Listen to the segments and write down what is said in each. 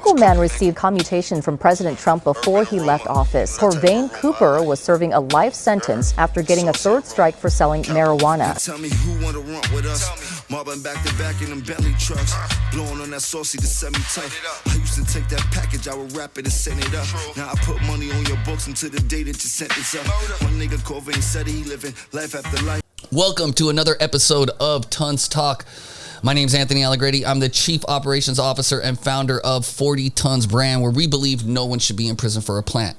local man received commutation from President Trump before he left office. Corvain Cooper was serving a life sentence after getting a third strike for selling marijuana. Tell me who wanna run with us. Mobbing back to back in them Bentley trucks. Blowing on that saucy to set me tough. I used to take that package, I would wrap it and send it up. Now I put money on your books until the day that you sent this up. One nigga Corvain said he living life after life. Welcome to another episode of Tons Talk. My name is Anthony Allegretti. I'm the Chief Operations Officer and founder of 40 Tons brand, where we believe no one should be in prison for a plant.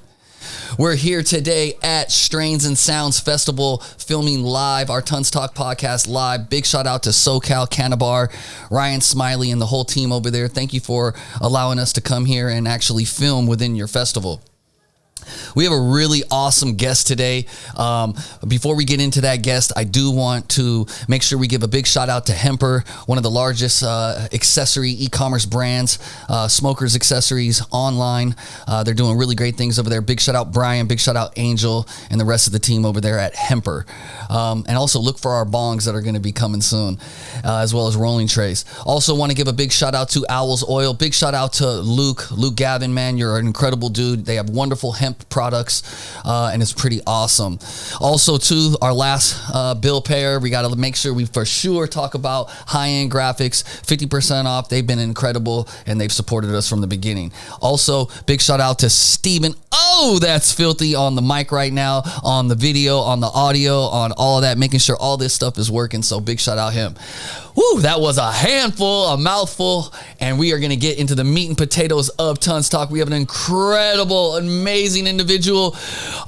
We're here today at Strains and Sounds Festival, filming live our Tons Talk podcast live. Big shout out to SoCal Cannabar, Ryan Smiley, and the whole team over there. Thank you for allowing us to come here and actually film within your festival. We have a really awesome guest today. Before we get into that guest, I do want to make sure we give a big shout out to Hemper, one of the largest accessory e-commerce brands, smokers accessories online. They're doing really great things over there. Big shout out Brian, big shout out Angel, and the rest of the team over there at Hemper. And also look for our bongs that are going to be coming soon, as well as rolling trays. Also want to give a big shout out to Owl's Oil. Big shout out to Luke Gavin, man. You're an incredible dude. They have wonderful hemp products, and it's pretty awesome. Also, to our last bill payer, we got to make sure we for sure talk about high-end graphics, 50% off. They've been incredible, and they've supported us from the beginning. Also, big shout out to Steven. Oh, that's filthy on the mic right now, on the video, on the audio, on all of that, making sure all this stuff is working. So big shout out him. Woo, that was a handful, a mouthful, and we are going to get into the meat and potatoes of Tons Talk. We have an incredible, amazing individual,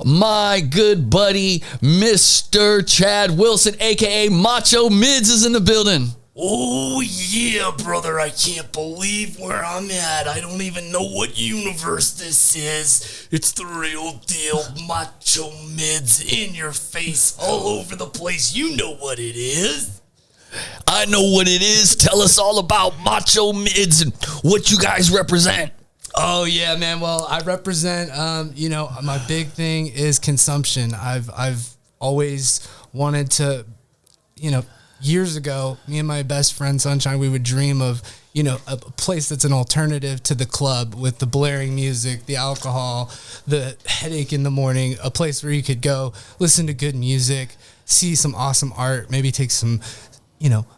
my good buddy, Mr. Chad Wilson, a.k.a. Macho Midz, is in the building. Oh, yeah, brother, I can't believe where I'm at. I don't even know what universe this is. It's the real deal, Macho Midz, in your face, all over the place. You know what it is. I know what it is. Tell us all about Macho Midz and what you guys represent. Oh, yeah, man. Well, I represent, my big thing is consumption. I've always wanted to, years ago, me and my best friend Sunshine, we would dream of, a place that's an alternative to the club with the blaring music, the alcohol, the headache in the morning, a place where you could go listen to good music, see some awesome art, maybe take some,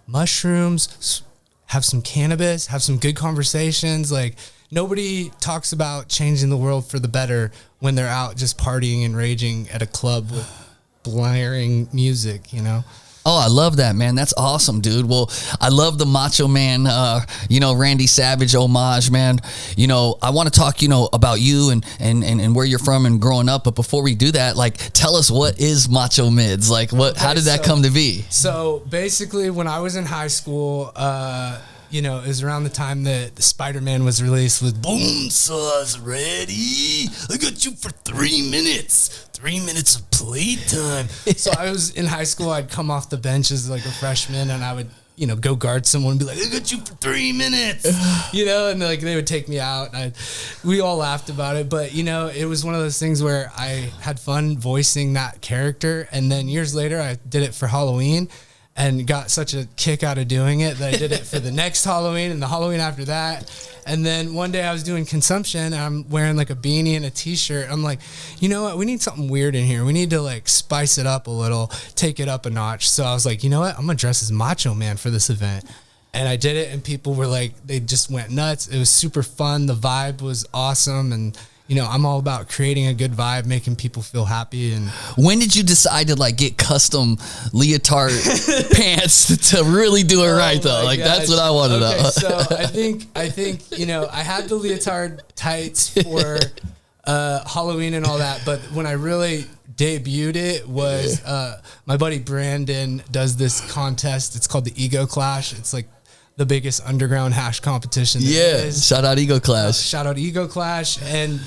mushrooms, have some cannabis, have some good conversations. Like, nobody talks about changing the world for the better when they're out just partying and raging at a club with blaring music, Oh, I love that, man. That's awesome, dude. Well, I love the Macho Man, Randy Savage homage, man. I want to talk, about you and where you're from and growing up. But before we do that, tell us, what is Macho Midz? How did that come to be? So basically, when I was in high school, it was around the time that Spider-Man was released with Boom saws ready. I got you for 3 minutes. 3 minutes of playtime. So I was in high school. I'd come off the bench as a freshman, and I would, go guard someone and be like, I got you for 3 minutes, and they would take me out. And we all laughed about it, but it was one of those things where I had fun voicing that character. And then years later, I did it for Halloween and got such a kick out of doing it that I did it for the next Halloween and the Halloween after that. And then one day I was doing consumption, and I'm wearing a beanie and a t-shirt. I'm like, you know what? We need something weird in here. We need to spice it up a little, take it up a notch. So I was like, you know what? I'm going to dress as Macho Man for this event. And I did it, and people were they just went nuts. It was super fun. The vibe was awesome. And I'm all about creating a good vibe, making people feel happy. And when did you decide to get custom leotard pants to really do it right though? That's what I want to know. So I think I had the leotard tights for Halloween and all that, but when I really debuted it was my buddy Brandon does this contest. It's called the Ego Clash. It's the biggest underground hash competition. Shout out Ego Clash. Shout out Ego Clash. And,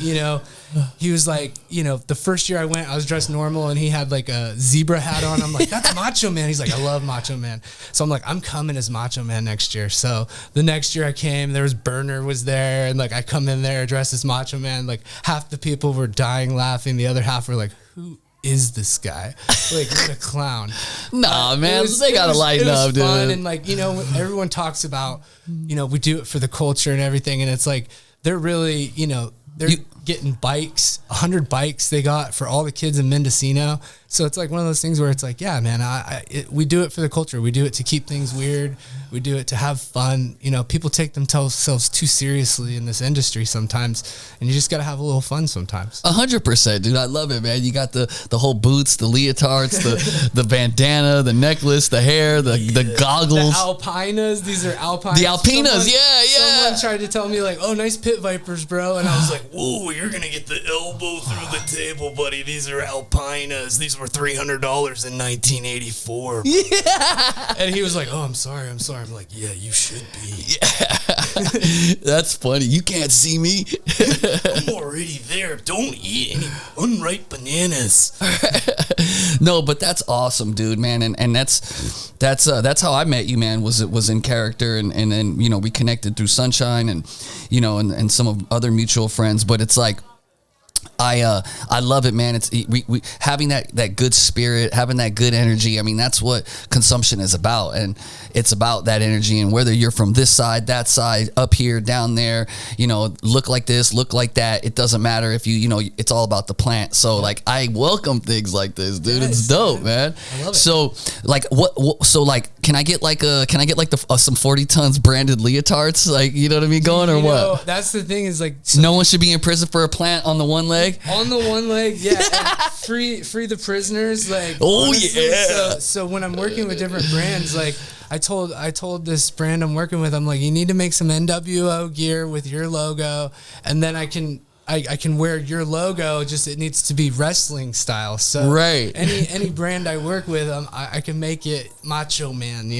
he was the first year I went, I was dressed normal, and he had a zebra hat on. I'm like, that's Macho Man. He's like, I love Macho Man. So I'm like, I'm coming as Macho Man next year. So the next year I came, there was Burner was there, and I come in there dressed as Macho Man. Half the people were dying laughing. The other half were like, who is this guy? What a clown. Nah, man, they gotta lighten up, dude. Fun, and everyone talks about, we do it for the culture and everything, and it's they're really, they're getting bikes, 100 bikes they got for all the kids in Mendocino. So it's like one of those things where it's like, yeah, man, we do it for the culture. We do it to keep things weird. We do it to have fun. People take themselves too seriously in this industry sometimes, and you just got to have a little fun sometimes. 100%, dude. I love it, man. You got the whole boots, the leotards, the bandana, the necklace, the hair, the goggles. The alpinas. These are alpines. The alpinas, yeah. Someone tried to tell me like, oh, nice pit vipers, bro. And I was like, Whoa, you're going to get the elbow through the table, buddy. These are alpinas. These were $300 in 1984. Yeah. And he was like, oh, I'm sorry. I'm like, yeah, you should be. Yeah. That's funny. You can't see me. I'm already there. Don't eat any unripe bananas. No, but that's awesome, dude, man. And that's how I met you, man, was in character, and then, we connected through Sunshine and, and some of other mutual friends. But it's like, I love it, man. It's we having that good spirit, having that good energy. I mean, that's what consumption is about, and it's about that energy. And whether you're from this side, that side, up here, down there, look like this, look like that, it doesn't matter if it's all about the plant. So like, I welcome things like this, dude. Yes, it's dope, man. I love it. So like, can I get some 40 tons branded leotards, like, you know what I mean, going, or what? That's the thing is like, no one should be in prison for a plant on the one leg. On the one leg, yeah. free the prisoners, like. Oh, honestly, yeah. So when I'm working with different brands, like I told this brand I'm working with, I'm like, you need to make some NWO gear with your logo, and then I can wear your logo. Just it needs to be wrestling style. So right. Any brand I work with, I can make it Macho Man.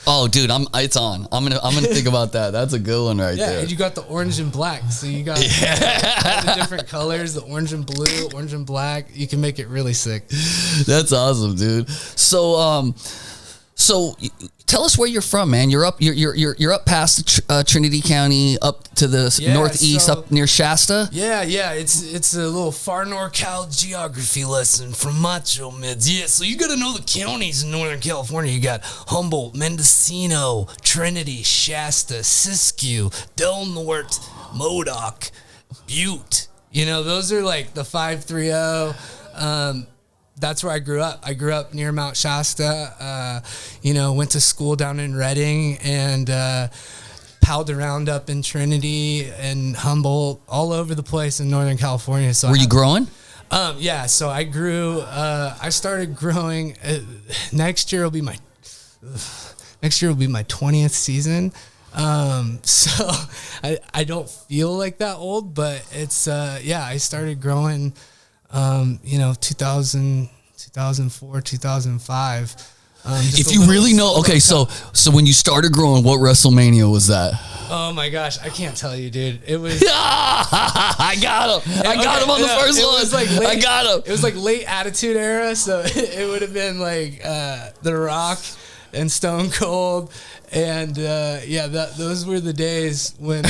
Oh, dude, it's on. I'm gonna think about that. That's a good one right there. Yeah, and you got the orange and black, so you got all the different colors, the orange and blue, orange and black. You can make it really sick. That's awesome, dude. So tell us where you're from, man. You're up past Trinity County, up to the northeast, up near Shasta. Yeah. It's a little far NorCal geography lesson from Macho Midz. Yeah, so you got to know the counties in Northern California. You got Humboldt, Mendocino, Trinity, Shasta, Siskiyou, Del Norte, Modoc, Butte. Those are like the 530. That's where I grew up. I grew up near Mount Shasta, went to school down in Redding, and palled around up in Trinity and Humboldt, all over the place in Northern California. So were you growing? Yeah, so I grew, I started growing, next year will be my 20th season. So I don't feel like that old, but it's, I started growing 2004, 2005. If you really know, okay, so when you started growing, what WrestleMania was that? Oh my gosh, I can't tell you, dude. It was. I got him. I got him on the first one. I got him. It was like late Attitude Era, so it would have been like The Rock and Stone Cold. And those were the days when I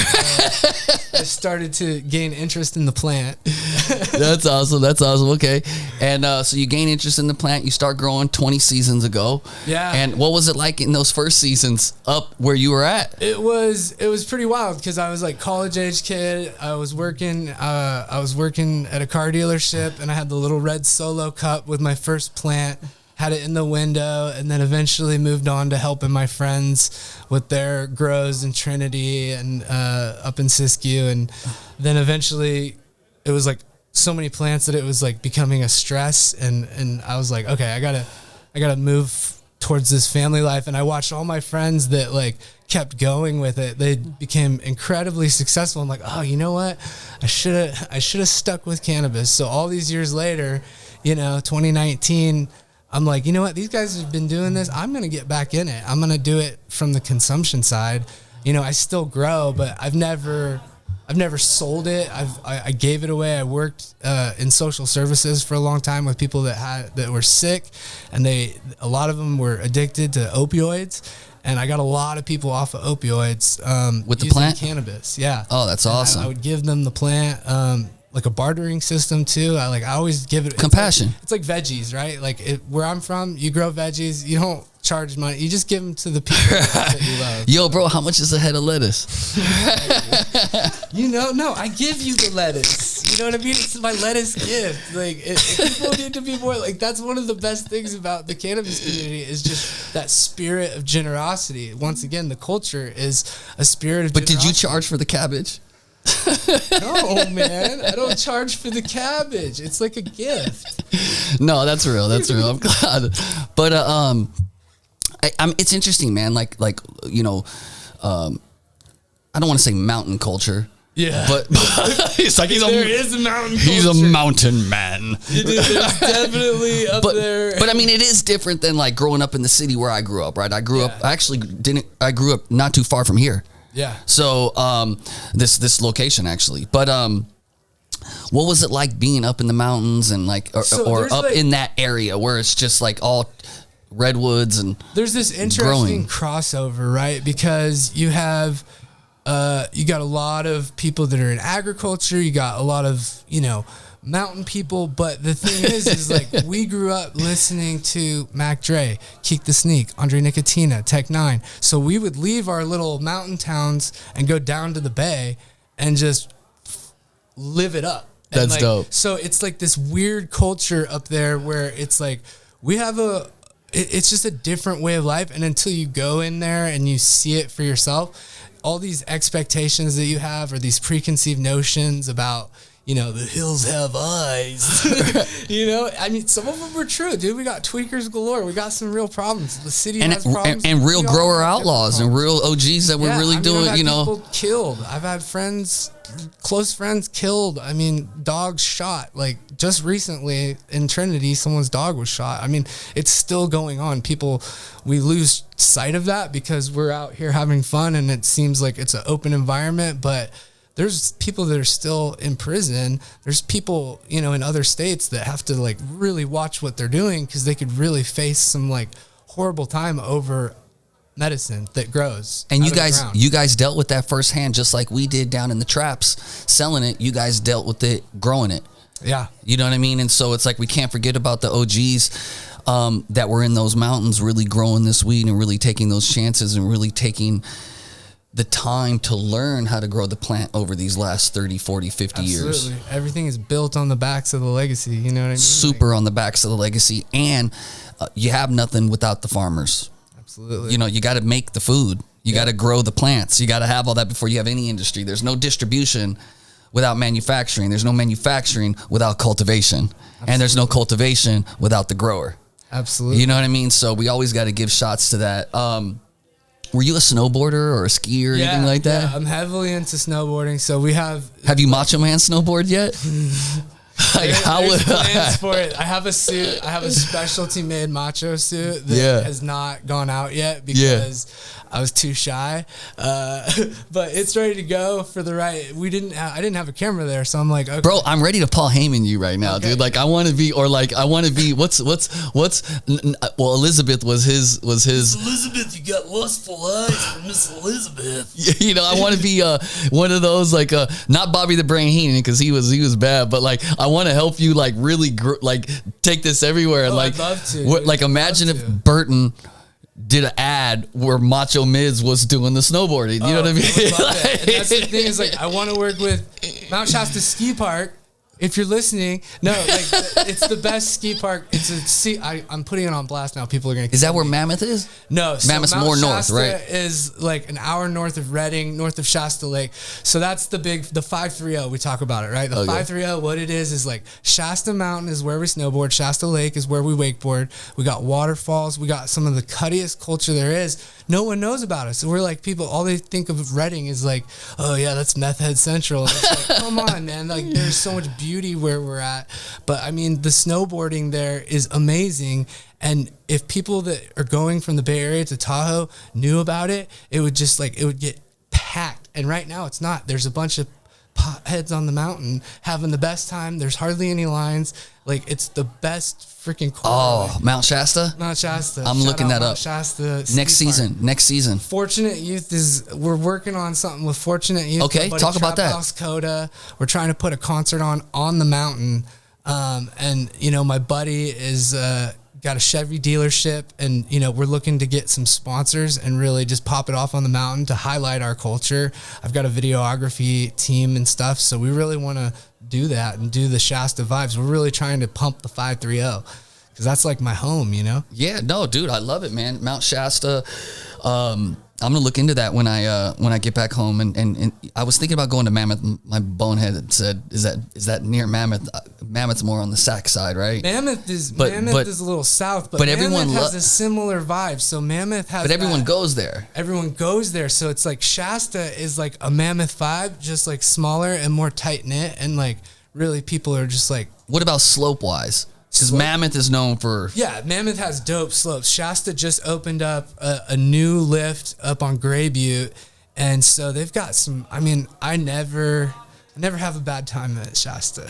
started to gain interest in the plant. That's awesome. Okay. And so you gain interest in the plant. You start growing 20 seasons ago. Yeah. And what was it like in those first seasons up where you were at? It was pretty wild because I was like college age kid. I was working at a car dealership, and I had the little red Solo cup with my first plant. Had it in the window, and then eventually moved on to helping my friends with their grows in Trinity and up in Siskiyou. And then eventually it was like so many plants that it was like becoming a stress. And I was like, okay, I gotta move towards this family life. And I watched all my friends that like kept going with it. They became incredibly successful. I'm like, oh, you know what? I should have stuck with cannabis. So all these years later, 2019, I'm like, you know what? These guys have been doing this. I'm going to get back in it. I'm going to do it from the consumption side. I still grow, but I've never sold it. I gave it away. I worked in social services for a long time with people that were sick, and a lot of them were addicted to opioids. And I got a lot of people off of opioids with the plant cannabis. Yeah. Oh, that's awesome. I would give them the plant. Like a bartering system too. I always give it compassion. It's like veggies, right? Like where I'm from, you grow veggies. You don't charge money. You just give them to the people that you love. Yo, bro, how much is a head of lettuce? No, I give you the lettuce. You know what I mean? It's my lettuce gift. Like, people need to be more like. That's one of the best things about the cannabis community is just that spirit of generosity. Once again, the culture is a spirit of. But generosity. did you charge for the cabbage? No, man, I don't charge for the cabbage. It's like a gift. No, that's real. That's real. I'm glad. But it's interesting, man. Like you know, I don't want to say mountain culture. Yeah, but it's like there is a mountain culture. He's a mountain man. There's definitely up there. But I mean, it is different than like growing up in the city where I grew up. Right, I grew up. I grew up not too far from here. Yeah. So this location actually, but what was it like being up in the mountains and like or up like, in that area where it's just like all redwoods and there's this interesting crossover, right? Because you have you got a lot of people that are in agriculture, you got a lot of, you know, mountain people, but the thing is like we grew up listening to Mac Dre, Keek the Sneak, Andre Nicotina, Tech Nine. So we would leave our little mountain towns and go down to the bay and just live it up. That's like, dope. So it's like this weird culture up there where it's like we have it's just a different way of life. And until you go in there and you see it for yourself, all these expectations that you have or these preconceived notions about, you know, the hills have eyes. You know, I mean, some of them were true, dude. We got tweakers galore. We got some real problems. The city has problems. And real grower outlaws and real OGs that were really doing, I've you know. People killed. I've had friends, close friends killed. I mean, dogs shot. Like, just recently in Trinity, someone's dog was shot. I mean, it's still going on. We lose sight of that because we're out here having fun and it seems like it's an open environment, but there's people that are still in prison. There's people, you know, in other states that have to like really watch what they're doing because they could really face some like horrible time over medicine that grows. And you guys dealt with that firsthand, just like we did down in the traps, selling it. You guys dealt with it, growing it. Yeah. You know what I mean? And so it's like, we can't forget about the OGs that were in those mountains, really growing this weed and really taking those chances and really taking the time to learn how to grow the plant over these last 30, 40, 50 years. Absolutely. Everything is built on the backs of the legacy. You know what I mean? Super on the backs of the legacy. And you have nothing without the farmers. Absolutely. You know, you got to make the food. You got to grow the plants. You got to have all that before you have any industry. There's no distribution without manufacturing. There's no manufacturing without cultivation. Absolutely. And there's no cultivation without the grower. Absolutely. You know what I mean? So we always got to give shots to that. Were you a snowboarder or a skier or anything like that? Yeah, I'm heavily into snowboarding. So we have you Macho Man snowboard yet? Like, there's plans for it. I have a suit. I have a specialty made macho suit that has not gone out yet because I was too shy. But it's ready to go for the right. I didn't have a camera there, so I'm like, okay. Bro, I'm ready to Paul Heyman you right now, dude. Like I want to be, well, Elizabeth was his. Elizabeth, you got lustful eyes for Miss Elizabeth. You know, I want to be one of those like not Bobby the Brain Heenan because he was bad, but like I want to help you like really take this everywhere. And like, I'd love to. Like imagine if Burton did an ad where Macho Midz was doing the snowboarding. You know what I mean? I would love that. And that's the thing is like I want to work with Mount Shasta Ski Park. If you're listening, no, like it's the best ski park. I'm putting it on blast now. People are gonna. Is that where Mammoth is? No, so Mammoth's Mount more Shasta north, right? Is like an hour north of Redding, north of Shasta Lake. So that's the 530. We talk about it, right? The 530. What it is like Shasta Mountain is where we snowboard. Shasta Lake is where we wakeboard. We got waterfalls. We got some of the cuttiest culture there is. No one knows about us. So we're like people. All they think of Redding is like, oh yeah, that's Meth Head Central. And it's like, come on, man. Like there's so much beauty where we're at. But I mean, the snowboarding there is amazing. And if people that are going from the Bay Area to Tahoe knew about it, it would get packed. And right now it's not. There's a bunch of potheads on the mountain having the best time. There's hardly any lines. Like it's the best freaking corner. Oh, Mount Shasta? Mount Shasta. I'm looking that Mount up. Shasta. Next season. Fortunate Youth we're working on something with Fortunate Youth. Okay, talk about that. House Coda. We're trying to put a concert on the mountain. And you know, my buddy is got got a Chevy dealership, and we're looking to get some sponsors and really just pop it off on the mountain to highlight our culture. I've got a videography team and stuff, so we really want to do that and do the Shasta vibes. We're really trying to pump the 530 because that's like my home, Yeah, no, dude, I love it, man. Mount Shasta. I'm gonna look into that when I get back home. And I was thinking about going to Mammoth. My bonehead said, "Is that near Mammoth? Mammoth's more on the Sac side, right?" Mammoth is a little south, but everyone Mammoth has a similar vibe. So Mammoth has. But everyone goes there. Everyone goes there, so it's like Shasta is like a Mammoth vibe, just like smaller and more tight knit, and like really people are just like. What about slope wise? Because Mammoth is known for... Yeah, Mammoth has dope slopes. Shasta just opened up a new lift up on Gray Butte, and so they've got some... I mean, I never have a bad time at Shasta.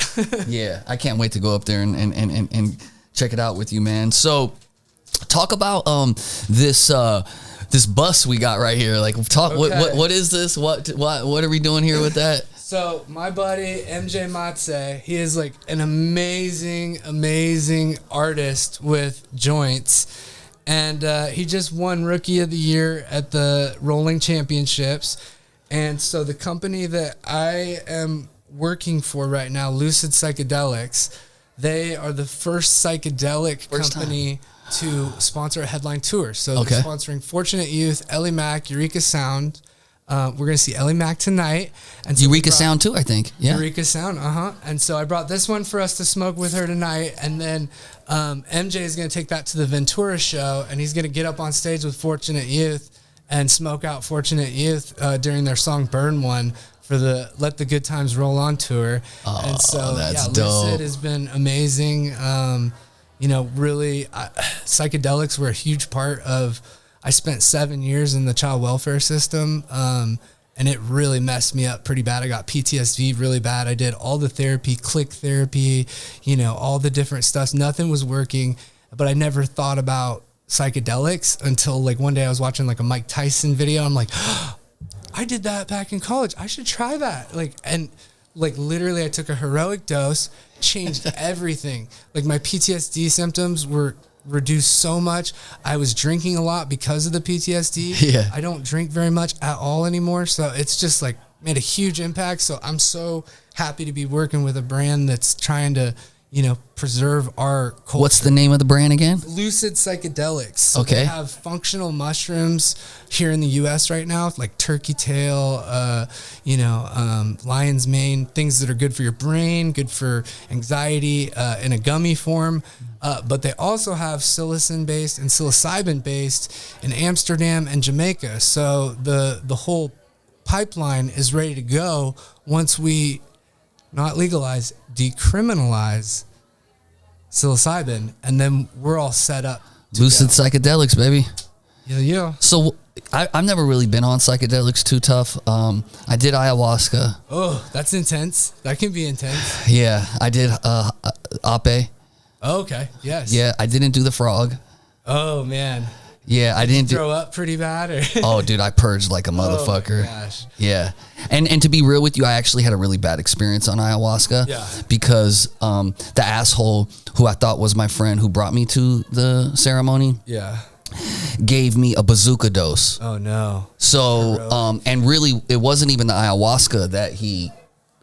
Yeah, I can't wait to go up there and check it out with you, man. So, talk about this bus we got right here. Like, talk. Okay. What is this? What are we doing here with that? So my buddy MJ Midz, he is like an amazing artist with joints, and he just won Rookie of the Year at the Rolling Championships. And so the company that I am working for right now, Lucid Psychedelics, they are the first psychedelic company to sponsor a headline tour. So they're sponsoring Fortunate Youth, Ellie Mac, Eureka Sound. We're going to see Ellie Mac tonight. And so Eureka Sound too, I think. Yeah. Eureka Sound, And so I brought this one for us to smoke with her tonight. And then MJ is going to take that to the Ventura show, and he's going to get up on stage with Fortunate Youth and smoke out Fortunate Youth during their song Burn One for the Let the Good Times Roll On tour. Oh, and so, that's dope. Lucid has been amazing. Really, psychedelics were a huge part of... I spent 7 years in the child welfare system, and it really messed me up pretty bad. I got PTSD really bad. I did all the therapy, click therapy, all the different stuff. Nothing was working, but I never thought about psychedelics until like one day I was watching like a Mike Tyson video. I'm like, oh, I did that back in college. I should try that. Literally I took a heroic dose, changed everything. Like my PTSD symptoms were reduced so much. I was drinking a lot because of the PTSD. Yeah. I don't drink very much at all anymore. So it's just like made a huge impact. So I'm so happy to be working with a brand that's trying to, preserve our culture. What's the name of the brand again? Lucid Psychedelics. So okay. They have functional mushrooms here in the U.S. right now, like turkey tail, lion's mane, things that are good for your brain, good for anxiety, in a gummy form. But they also have psilocin-based and psilocybin-based in Amsterdam and Jamaica. So the whole pipeline is ready to go once we not legalize, decriminalize psilocybin, and then we're all set up. Lucid Psychedelics, baby. Yeah. So I've never really been on psychedelics too tough. I did ayahuasca. Oh, that's intense. That can be intense. Yeah, I did ape. Oh, okay. Yes. Yeah, I didn't do the frog. Oh man. Yeah, I didn't throw up pretty bad. Or? Oh, dude, I purged like a motherfucker. Oh, gosh. Yeah, and to be real with you, I actually had a really bad experience on ayahuasca. Yeah. Because the asshole who I thought was my friend who brought me to the ceremony. Yeah. Gave me a bazooka dose. Oh no. So and really, it wasn't even the ayahuasca that he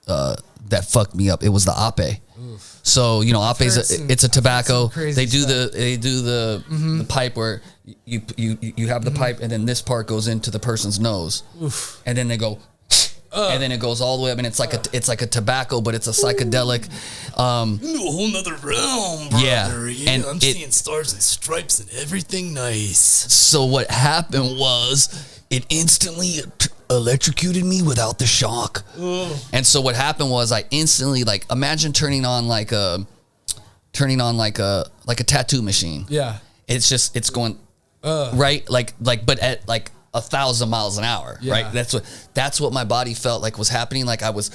that fucked me up. It was the ape. Oof. So ape's it's a tobacco. They do the pipe where you have the pipe, and then this part goes into the person's nose. Oof. And then they go, and then it goes all the way up, and it's like a tobacco, but it's a psychedelic. Into a whole nother realm, brother. Yeah, and I'm seeing stars and stripes and everything nice. So what happened was it instantly electrocuted me without the shock. Ugh. And so what happened was I instantly, like, imagine turning on like a tattoo machine. Yeah. It's going right, like but at like 1,000 miles an hour. Yeah. Right. That's what my body felt like was happening. Like I was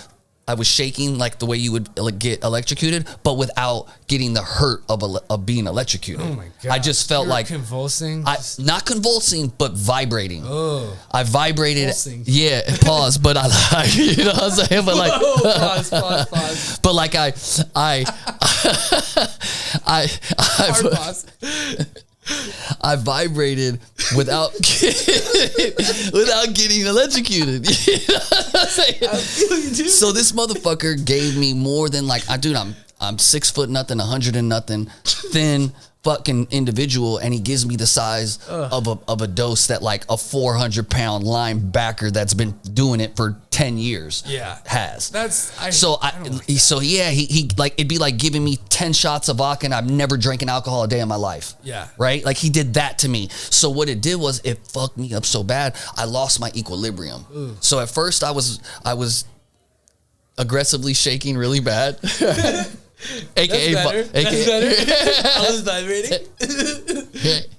shaking like the way you would get electrocuted, but without getting the hurt of being electrocuted. Oh my God. I just felt like convulsing. Not convulsing, but vibrating. Oh. I vibrated. Convulsing. Yeah. Pause. But I like, you know what I'm saying? But like, pause. but like Hard pause. I vibrated without without getting electrocuted. You know what I'm saying? I feel you, dude. So this motherfucker gave me more than like, I'm 6 foot nothing, 100 and nothing, thin fucking individual, and he gives me the size of a dose that like a 400-pound linebacker that's been doing it for 10 years has. He like, it'd be like giving me 10 shots of vodka and I've never drank alcohol a day in my life. Yeah. Right? Like he did that to me. So what it did was it fucked me up so bad, I lost my equilibrium. Ooh. So at first I was aggressively shaking really bad. AKA, That's better. I was vibrating.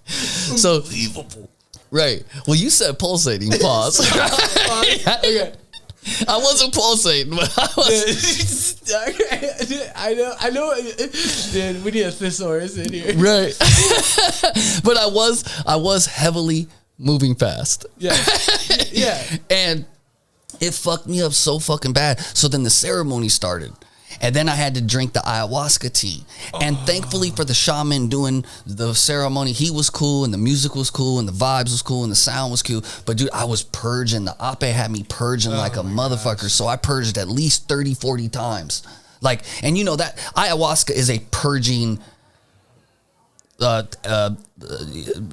So Unbelievable. right. Well, you said pulsating. Pause. Okay. I wasn't pulsating, but I was. I know. Dude, we need a thesaurus in here. Right. But I was heavily moving fast. Yeah. Yeah. And it fucked me up so fucking bad. So then the ceremony started. And then I had to drink the ayahuasca tea. And thankfully for the shaman doing the ceremony, he was cool and the music was cool and the vibes was cool and the sound was cool. But dude, I was purging. The ape had me purging like a motherfucker. Gosh. So I purged at least 30, 40 times. Like, and you know that ayahuasca is a purging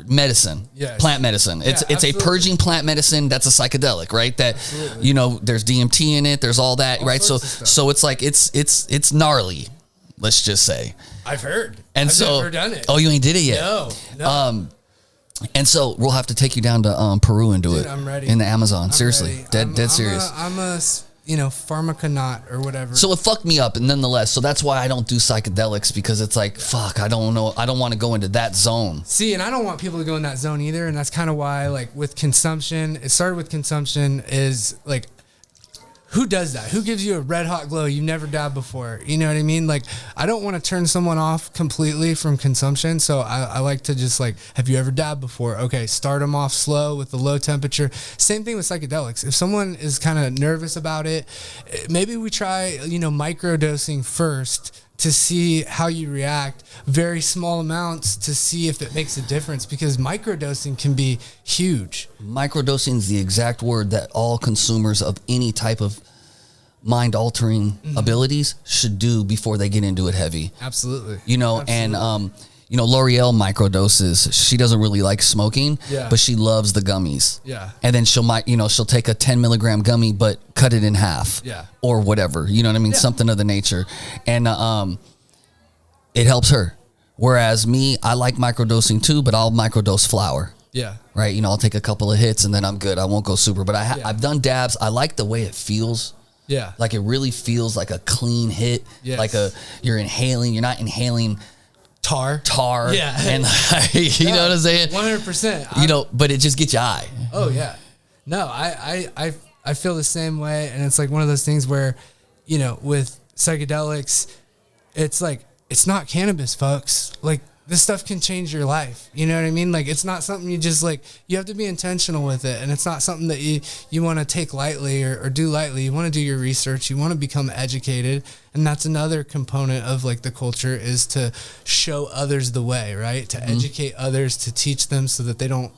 medicine, plant medicine. It's a purging plant medicine that's a psychedelic, right? That you know, there's DMT in it, there's all that, right? So it's like it's gnarly, let's just say. I've heard. And I've never done it. Oh, you ain't did it yet? No. And so we'll have to take you down to Peru and do it. I'm ready. In the Amazon. I'm Seriously. ready. Dead serious. I'm a pharmaconaut or whatever. So it fucked me up, and nonetheless, so that's why I don't do psychedelics, because it's like, fuck, I don't know, I don't want to go into that zone. See, and I don't want people to go in that zone either, and that's kind of why, like, with consumption, it started with consumption is, like, who does that? Who gives you a red hot glow? You've never dabbed before. You know what I mean? Like, I don't want to turn someone off completely from consumption. So I like to just like, have you ever dabbed before? Okay, start them off slow with the low temperature. Same thing with psychedelics. If someone is kind of nervous about it, maybe we try, microdosing first to see how you react, very small amounts to see if it makes a difference, because microdosing can be huge. Microdosing is the exact word that all consumers of any type of mind-altering abilities should do before they get into it heavy. Absolutely. And L'Oreal microdoses. She doesn't really like smoking, but she loves the gummies. Yeah. And then she'll take a 10 milligram gummy, but cut it in half. Yeah. Or whatever. You know what I mean? Yeah. Something of the nature. And it helps her. Whereas me, I like microdosing too, but I'll microdose flour. Yeah. Right. I'll take a couple of hits and then I'm good. I won't go super, but I've done dabs. I like the way it feels. Yeah. Like it really feels like a clean hit. Yes. Like you're inhaling. You're not inhaling tar. Yeah. And you know what I'm saying? 100%. But it just gets you high. Oh yeah. No, I feel the same way. And it's like one of those things where, with psychedelics, it's like, it's not cannabis, folks. Like, this stuff can change your life. You know what I mean? Like, it's not something you just like, you have to be intentional with it. And it's not something that you want to take lightly or do lightly. You want to do your research. You want to become educated. And that's another component of like the culture, is to show others the way, right? To educate others, to teach them so that they don't,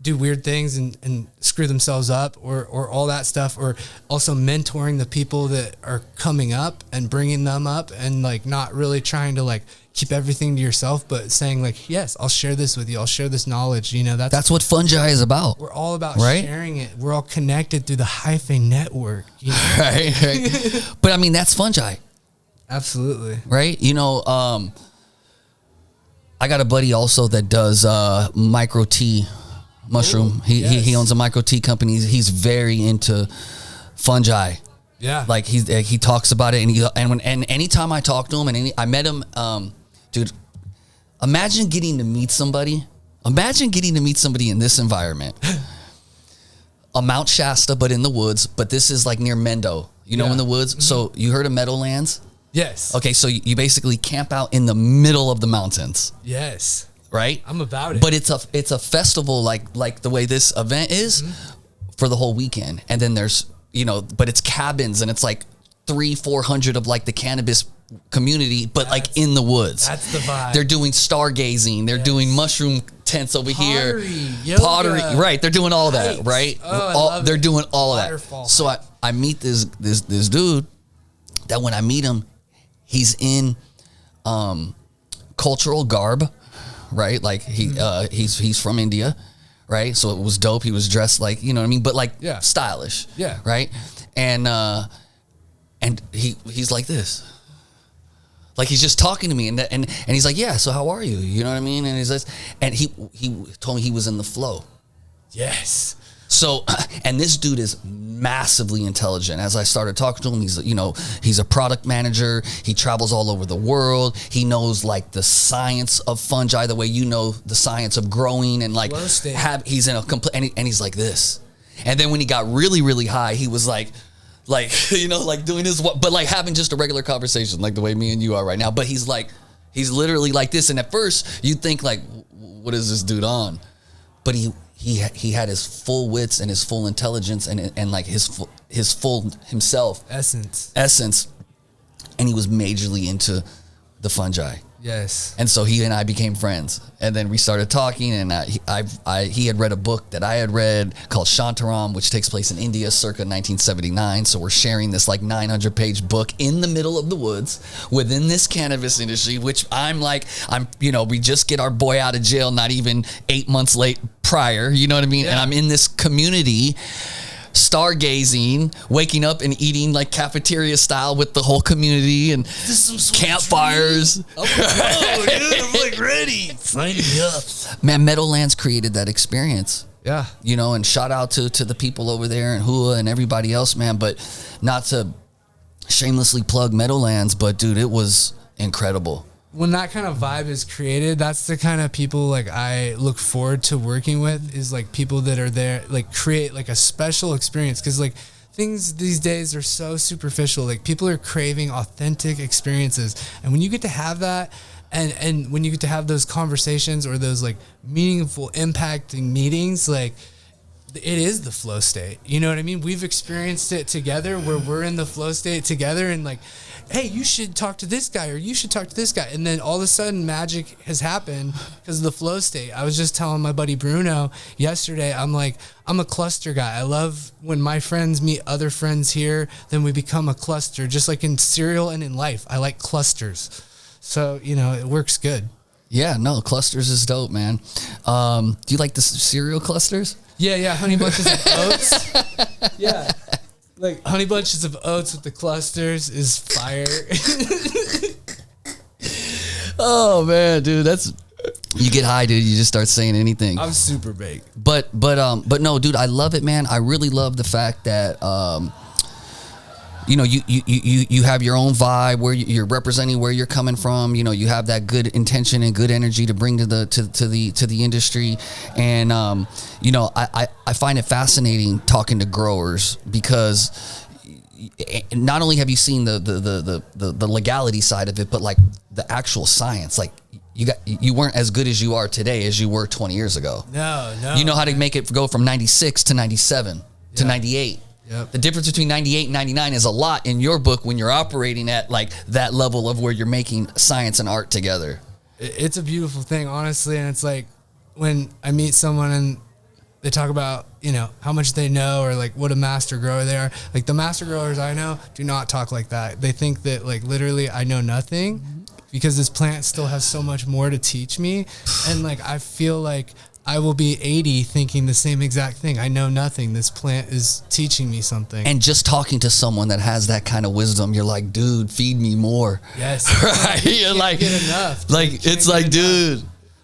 do weird things and screw themselves up or all that stuff, or also mentoring the people that are coming up and bringing them up, and like not really trying to like keep everything to yourself, but saying like, yes, I'll share this with you. I'll share this knowledge. That's what fungi is about. We're all about right? sharing it. We're all connected through the hyphae network. Right. But I mean, that's fungi. Absolutely. Right. I got a buddy also that does micro tea mushroom. He owns a micro tea company. He's very into fungi. Yeah. Like he talks about it, and anytime I talk to him, and I met him, dude, imagine getting to meet somebody in this environment. A Mount Shasta, but in the woods, but this is like near Mendo, in the woods. Mm-hmm. So you heard of Meadowlands? Yes. Okay. So you basically camp out in the middle of the mountains. Yes. Right? I'm about it. But it's a festival like the way this event is for the whole weekend. And then there's, but it's cabins, and it's like 300-400 of like the cannabis community, but like in the woods. That's the vibe. They're doing stargazing. They're doing mushroom tents over Pottery, here. yoga, Pottery, right? They're doing all that, hikes. right? Oh, I love they're it. doing all of Waterfall that. So I meet this dude that when I meet him, he's in cultural garb, right? Like he's from India, right? So it was dope. He was dressed like, you know what I mean, but like stylish, right? And he's like this. Like he's just talking to me and he's like, yeah, so how are you? You know what I mean? And he's like, and he told me he was in the flow. Yes. So, and this dude is massively intelligent. As I started talking to him, he's a product manager. He travels all over the world. He knows like the science of fungi, the way you know the science of growing and like he's in a complete, and he's like this. And then when he got really, really high, he was like, like doing his, but like having just a regular conversation, like the way me and you are right now. But he's literally like this. And at first you'd think like, what is this dude on? But he had his full wits and his full intelligence and like his full himself essence. And he was majorly into the fungi. Yes. And so he and I became friends, and then we started talking. And he had read a book that I had read called Shantaram, which takes place in India circa 1979. So we're sharing this like 900-page book in the middle of the woods within this cannabis industry, which we just get our boy out of jail, not even 8 months late prior. You know what I mean? Yeah. And I'm in this community, stargazing, waking up and eating like cafeteria style with the whole community and campfires. Oh, dude, I'm like ready. Sign me up. Man, Meadowlands created that experience. Yeah. You know, and shout out to the people over there and Hua and everybody else, man. But not to shamelessly plug Meadowlands, but dude, it was incredible. When that kind of vibe is created, that's the kind of people like I look forward to working with, is like people that are there, like create like a special experience. Cause like things these days are so superficial. Like people are craving authentic experiences. And when you get to have that, and when you get to have those conversations or those like meaningful impacting meetings, like it is the flow state. You know what I mean? We've experienced it together where we're in the flow state together and like, hey, you should talk to this guy or you should talk to this guy. And then all of a sudden magic has happened because of the flow state. I was just telling my buddy Bruno yesterday, I'm like, I'm a cluster guy. I love when my friends meet other friends here, then we become a cluster, just like in cereal and in life. I like clusters. So, you know, it works good. Yeah, no, clusters is dope, man. Do you like the cereal clusters? Yeah, honey bunches of oats. Yeah. Like honey bunches of oats with the clusters is fire. Oh man, dude, you get high, dude. You just start saying anything. I'm super baked. But no, dude, I love it, man. I really love the fact that you have your own vibe where you're representing where you're coming from. You know, you have that good intention and good energy to bring to the industry. And I find it fascinating talking to growers because not only have you seen the legality side of it, but like the actual science. Like you weren't as good as you are today as you were 20 years ago. No. You know how to make it go from 96 to 97 to 98. Yep. The difference between 98 and 99 is a lot in your book when you're operating at like that level of where you're making science and art together. It's a beautiful thing, honestly. And it's like when I meet someone and they talk about, you know, how much they know or like what a master grower they are. Like the master growers I know do not talk like that. They think that like literally I know nothing because this plant still has so much more to teach me. And like I feel like I will be 80 thinking the same exact thing. I know nothing. This plant is teaching me something. And just talking to someone that has that kind of wisdom, you're like, dude, feed me more. Yes. Right? You're like, get enough. Like, it's like, dude.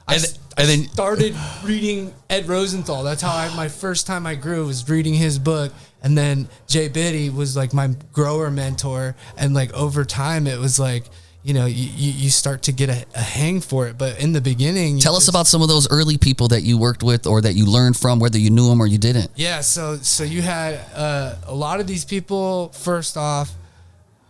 I started reading Ed Rosenthal. That's how my first time I grew was reading his book. And then Jay Biddy was like my grower mentor. And like over time, it was like, you know, you start to get a hang for it. But in the beginning... Tell us about some of those early people that you worked with or that you learned from, whether you knew them or you didn't. Yeah, so you had a lot of these people, first off,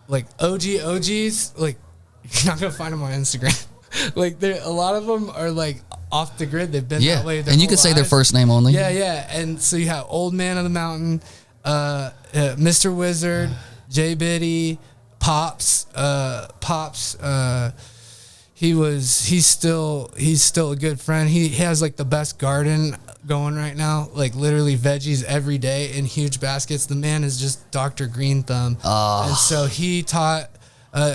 like OGs, like, you're not going to find them on Instagram. Like, a lot of them are, like, off the grid. They've been that way their and you whole can say their lives. first name only. Yeah. And so you have Old Man of the Mountain, Mr. Wizard, Jay Biddy, Pops, Pops, he's still a good friend. He has like the best garden going right now, like literally veggies every day in huge baskets. The man is just Dr. Green Thumb. And so he taught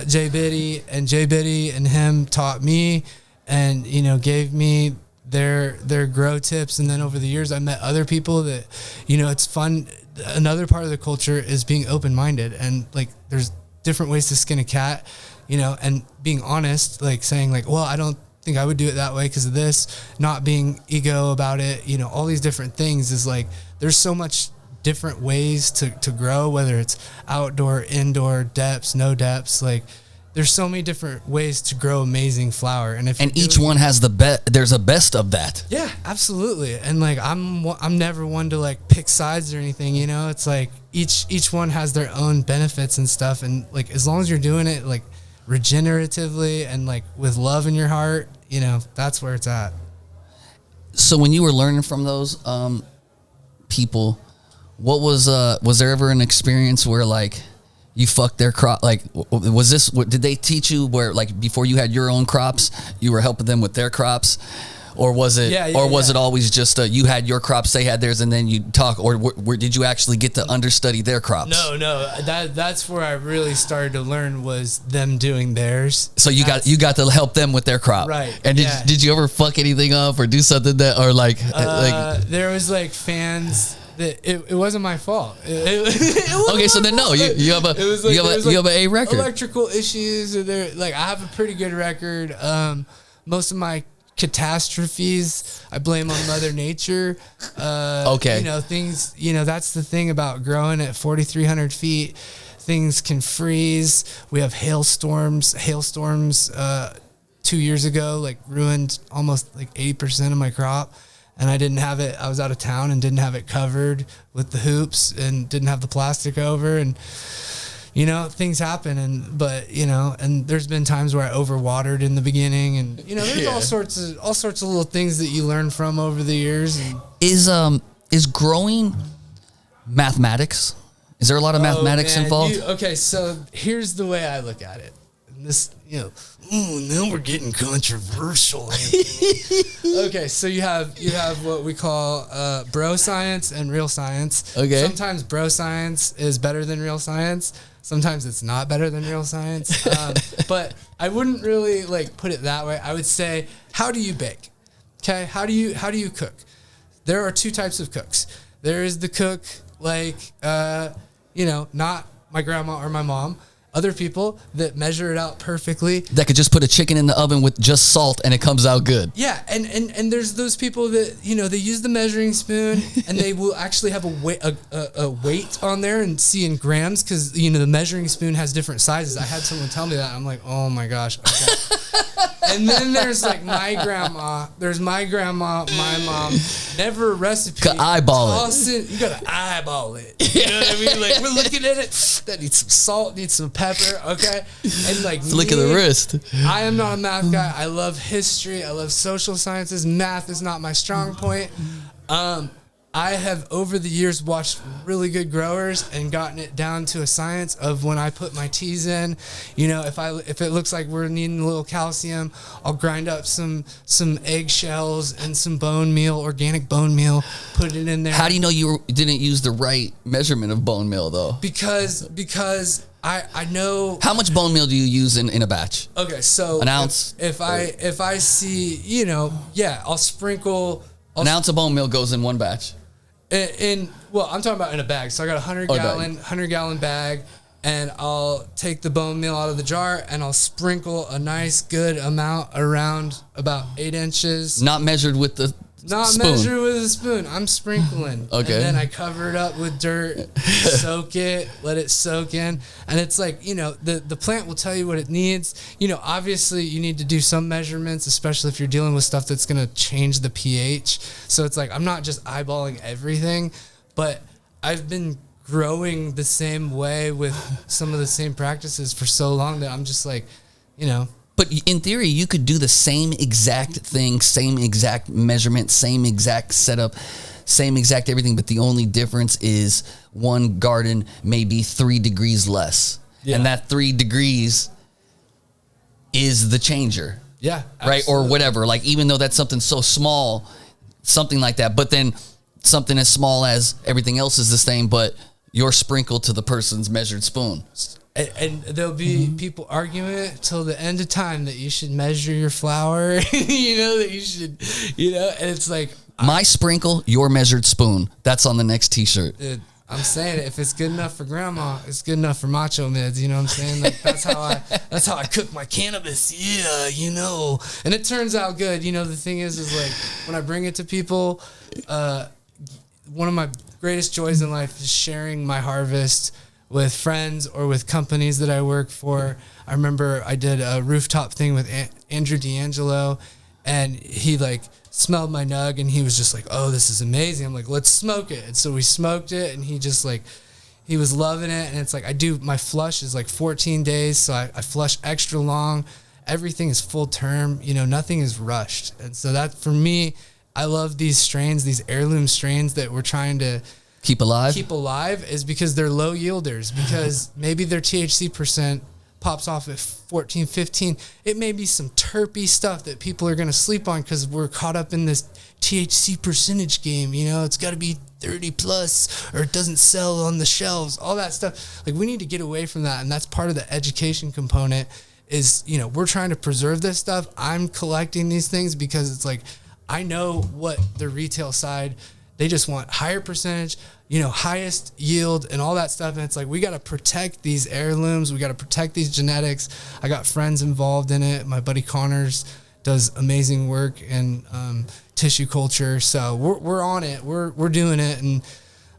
Jay Biddy, and Jay Biddy and him taught me, and gave me their grow tips. And then over the years I met other people that it's fun. Another part of the culture is being open-minded, and like there's different ways to skin a cat, and being honest, like saying like, well, I don't think I would do it that way because of this, not being ego about it. All these different things is like, there's so much different ways to grow, whether it's outdoor, indoor, depths, no depths. Like there's so many different ways to grow amazing flower. And each one has there's a best of that. Yeah, absolutely. And like, I'm never one to like pick sides or anything, it's like each one has their own benefits and stuff. And like, as long as you're doing it like regeneratively and like with love in your heart, that's where it's at. So when you were learning from those people, what was there ever an experience where like you fucked their crop? Like, did they teach you where like before you had your own crops, you were helping them with their crops? Or was it, was it always just you had your crops, they had theirs, and then you talk? Or did you actually get to understudy their crops? No. That's where I really started to learn, was them doing theirs. So you got to help them with their crop, right? And did you ever fuck anything up or do something that, or like there was like fans. It wasn't my fault. Okay, so then no, you have a A record. Electrical issues, or I have a pretty good record. Most of my catastrophes I blame on Mother Nature. Okay. Things. That's the thing about growing at 4,300 feet. Things can freeze. We have hailstorms. 2 years ago, like ruined almost like 80% of my crop. And I didn't have it. I was out of town and didn't have it covered with the hoops and didn't have the plastic over. And, things happen. And there's been times where I overwatered in the beginning. And, there's all sorts of little things that you learn from over the years. And is growing mathematics? Is there a lot of mathematics involved? Okay, so here's the way I look at it. And this, now we're getting controversial. Okay, so you have what we call bro science and real science. Okay. Sometimes bro science is better than real science. Sometimes it's not better than real science. But I wouldn't really like put it that way. I would say, how do you bake? Okay, how do you cook? There are two types of cooks. There is the cook like not my grandma or my mom. Other people that measure it out perfectly. That could just put a chicken in the oven with just salt and it comes out good. Yeah, and there's those people that, they use the measuring spoon and they will actually have a weight on there and see in grams because, the measuring spoon has different sizes. I had someone tell me that. I'm like, oh my gosh, okay. And then there's like my grandma. There's my grandma, my mom. Never a recipe. Got eyeball it. You gotta eyeball it. You know what I mean? Like, we're looking at it. That needs some salt, needs some pepper, okay? And like, look at the wrist. I am not a math guy. I love history. I love social sciences. Math is not my strong point. I have over the years watched really good growers and gotten it down to a science of when I put my teas in, if it looks like we're needing a little calcium, I'll grind up some eggshells and some bone meal, organic bone meal, put it in there. How do you know you didn't use the right measurement of bone meal though? Because I know. How much bone meal do you use in a batch? Okay, so an ounce. If I see, I'll sprinkle. An ounce of bone meal goes in one batch. I'm talking about in a bag. So I got a 100 gallon bag, and I'll take the bone meal out of the jar and I'll sprinkle a nice good amount around about 8 inches. Not measured with the spoon. Measured with a spoon. I'm sprinkling. Okay. And then I cover it up with dirt, soak it, let it soak in. And it's like, the plant will tell you what it needs. Obviously you need to do some measurements, especially if you're dealing with stuff that's going to change the pH. So it's like, I'm not just eyeballing everything, but I've been growing the same way with some of the same practices for so long that I'm just like, But in theory, you could do the same exact thing, same exact measurement, same exact setup, same exact everything. But the only difference is one garden may be 3 degrees less. and that 3 degrees is the changer. Yeah. Right. Or whatever. Like, even though that's something so small, something like that, but then something as small as everything else is the same, but you're sprinkled to the person's measured spoon. And there'll be people arguing it till the end of time that you should measure your flour, that you should, and it's like, my sprinkle, your measured spoon. That's on the next t-shirt. I'm saying it, if it's good enough for grandma, it's good enough for Macho Midz. You know what I'm saying? Like, that's how I cook my cannabis. Yeah, and it turns out good. The thing is like, when I bring it to people, one of my greatest joys in life is sharing my harvest with friends or with companies that I work for. I remember I did a rooftop thing with Andrew D'Angelo, and he like smelled my nug and he was just like, oh, this is amazing. I'm like, let's smoke it. And so we smoked it, and he just like, he was loving it. And it's like, my flush is like 14 days. So I flush extra long. Everything is full term, nothing is rushed. And so that, for me, I love these strains, these heirloom strains that we're trying to keep alive is because they're low yielders, because maybe their THC percent pops off at 14, 15. It may be some terpy stuff that people are going to sleep on because we're caught up in this THC percentage game. It's got to be 30 plus or it doesn't sell on the shelves, all that stuff. Like, we need to get away from that. And that's part of the education component is, we're trying to preserve this stuff. I'm collecting these things because it's like, I know what the retail side, they just want higher percentage, highest yield and all that stuff. And it's like, we got to protect these heirlooms. We got to protect these genetics. I got friends involved in it. My buddy Connors does amazing work in tissue culture. So we're on it. We're doing it. And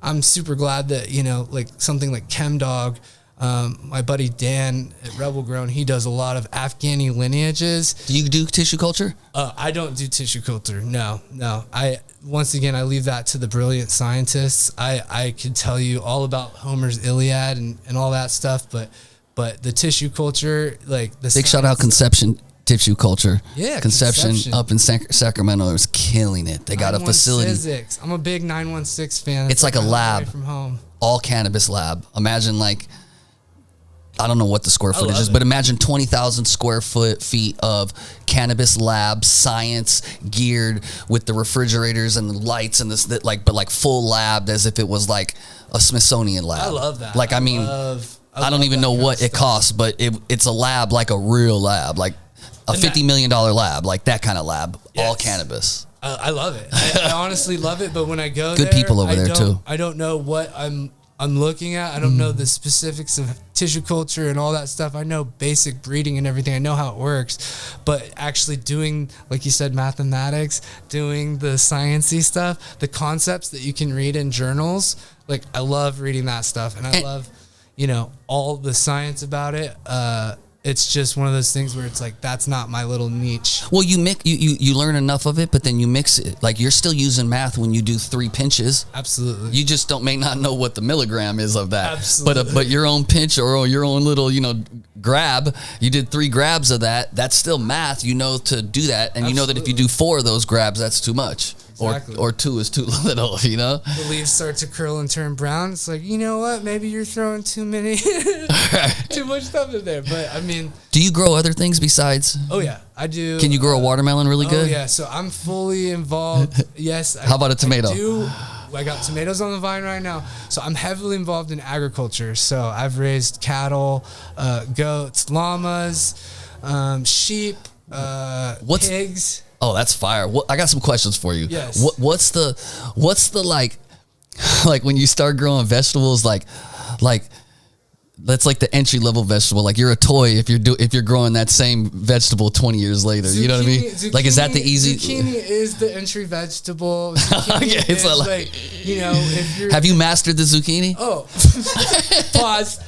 I'm super glad that, like something like ChemDog, my buddy Dan at Rebel Grown, he does a lot of Afghani lineages. Do you do tissue culture? I don't do tissue culture. No. Once again, I leave that to the brilliant scientists. I could tell you all about Homer's Iliad and all that stuff, but the tissue culture, like the big shout out Conception Tissue Culture. Yeah, Conception up in Sacramento is killing it. They got a facility. Physics. I'm a big 916 fan. It's like a lab from home. All cannabis lab. Imagine like, I don't know what the square footage is, but imagine 20,000 square feet of cannabis lab science geared with the refrigerators and the lights and but like full lab as if it was like a Smithsonian lab. I love that. Like, I don't even know what it costs, but it's a lab, like a real lab, like a $50 million lab, like that kind of lab, all cannabis. I love it. I honestly love it. But when I go good people over there too. I don't know what I'm looking at. I don't know the specifics of tissue culture and all that stuff. I know basic breeding and everything. I know how it works, but actually doing, like you said, mathematics, doing the sciencey stuff, the concepts that you can read in journals. Like, I love reading that stuff, and I love, all the science about it. It's just one of those things where it's like, that's not my little niche. Well, you learn enough of it, but then you mix it. Like, you're still using math when you do 3 pinches. Absolutely. You just may not know what the milligram is of that. Absolutely. But your own pinch or your own little, grab, you did 3 grabs of that. That's still math. You know to do that. And you know that if you do 4 of those grabs, that's too much. Exactly. Or 2 is too little, The leaves start to curl and turn brown. It's like, you know what? Maybe you're throwing too much stuff in there. But I mean, do you grow other things besides? Oh yeah, I do. Can you grow a watermelon really good? Oh yeah, so I'm fully involved. Yes. How about a tomato? I got tomatoes on the vine right now. So I'm heavily involved in agriculture. So I've raised cattle, goats, llamas, sheep, pigs. Oh, that's fire. I got some questions for you. Yes. What's the like when you start growing vegetables, like that's like the entry level vegetable. Like, you're a toy if you're growing that same vegetable 20 years later. Zucchini, you know what I mean? Like, is that the easy? Zucchini is the entry vegetable. Zucchini it's is like, if you're. Have you mastered the zucchini? Oh, pause.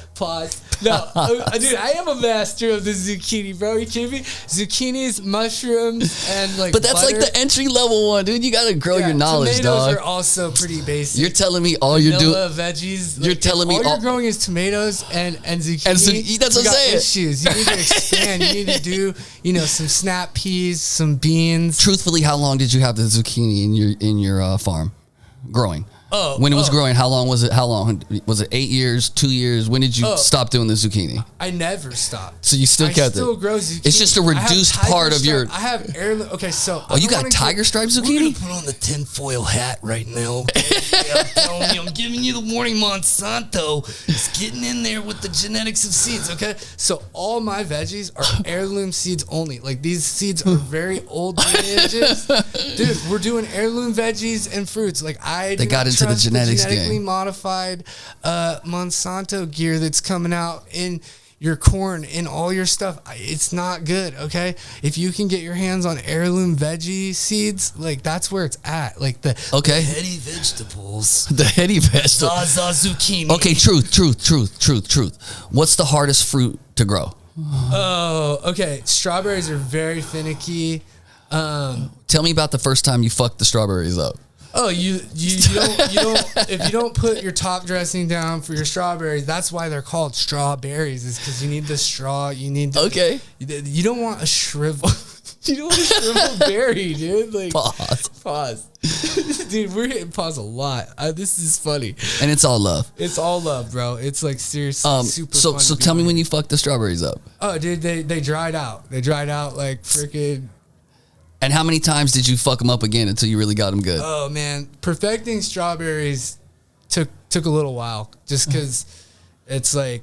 No, dude, I am a master of the zucchini, bro. Are you kidding me? Zucchinis, mushrooms, and like. But that's butter. like the entry level one, dude. You gotta grow your knowledge, tomatoes dog. Are also pretty basic. You're telling me all you're doing veggies. You're telling me all you're growing is tomatoes and zucchini. And that's what I'm saying. Issues. You need to expand. You need to do, some snap peas, some beans. Truthfully, how long did you have the zucchini in your farm growing? when it was growing, how long was it? How long was it? 8 years, 2 years? When did you stop doing the zucchini? I never stopped. So you still kept it. I still grow zucchini. It's just a reduced part of your. I have heirloom. Okay, so Oh, you got tiger stripe We're zucchini? gonna put on the tinfoil hat right now. Yeah, I'm telling you, I'm giving you the warning. Monsanto is getting in there with the genetics of seeds. Okay, so all my veggies are heirloom seeds only. Like these seeds are very old lineages. Dude, we're doing heirloom veggies and fruits. Like They got into the genetics genetically game. modified Monsanto gear that's coming out in your corn, in all your stuff. It's not good. Okay, if you can get your hands on heirloom veggie seeds, like that's where it's at. Like the heady vegetables. The heady vegetable. Zaza zucchini. Okay, truth. What's the hardest fruit to grow? Oh, okay. Strawberries are very finicky. Tell me about the first time you fucked the strawberries up. Oh, you don't if you don't put your top dressing down for your strawberries, that's why they're called strawberries, is because you need the straw. You need to, Okay. You don't want a shrivel. You don't want a shriveled berry, dude. Like pause. Dude, we're hitting pause a lot. This is funny, And it's all love. it's all love, bro. It's like seriously super. So fun so to be tell me on. when you fucked the strawberries up. Oh, dude, they dried out. They dried out like freaking. And how many times did you fuck them up again until you really got them good? Oh man, perfecting strawberries took a little while, just because it's like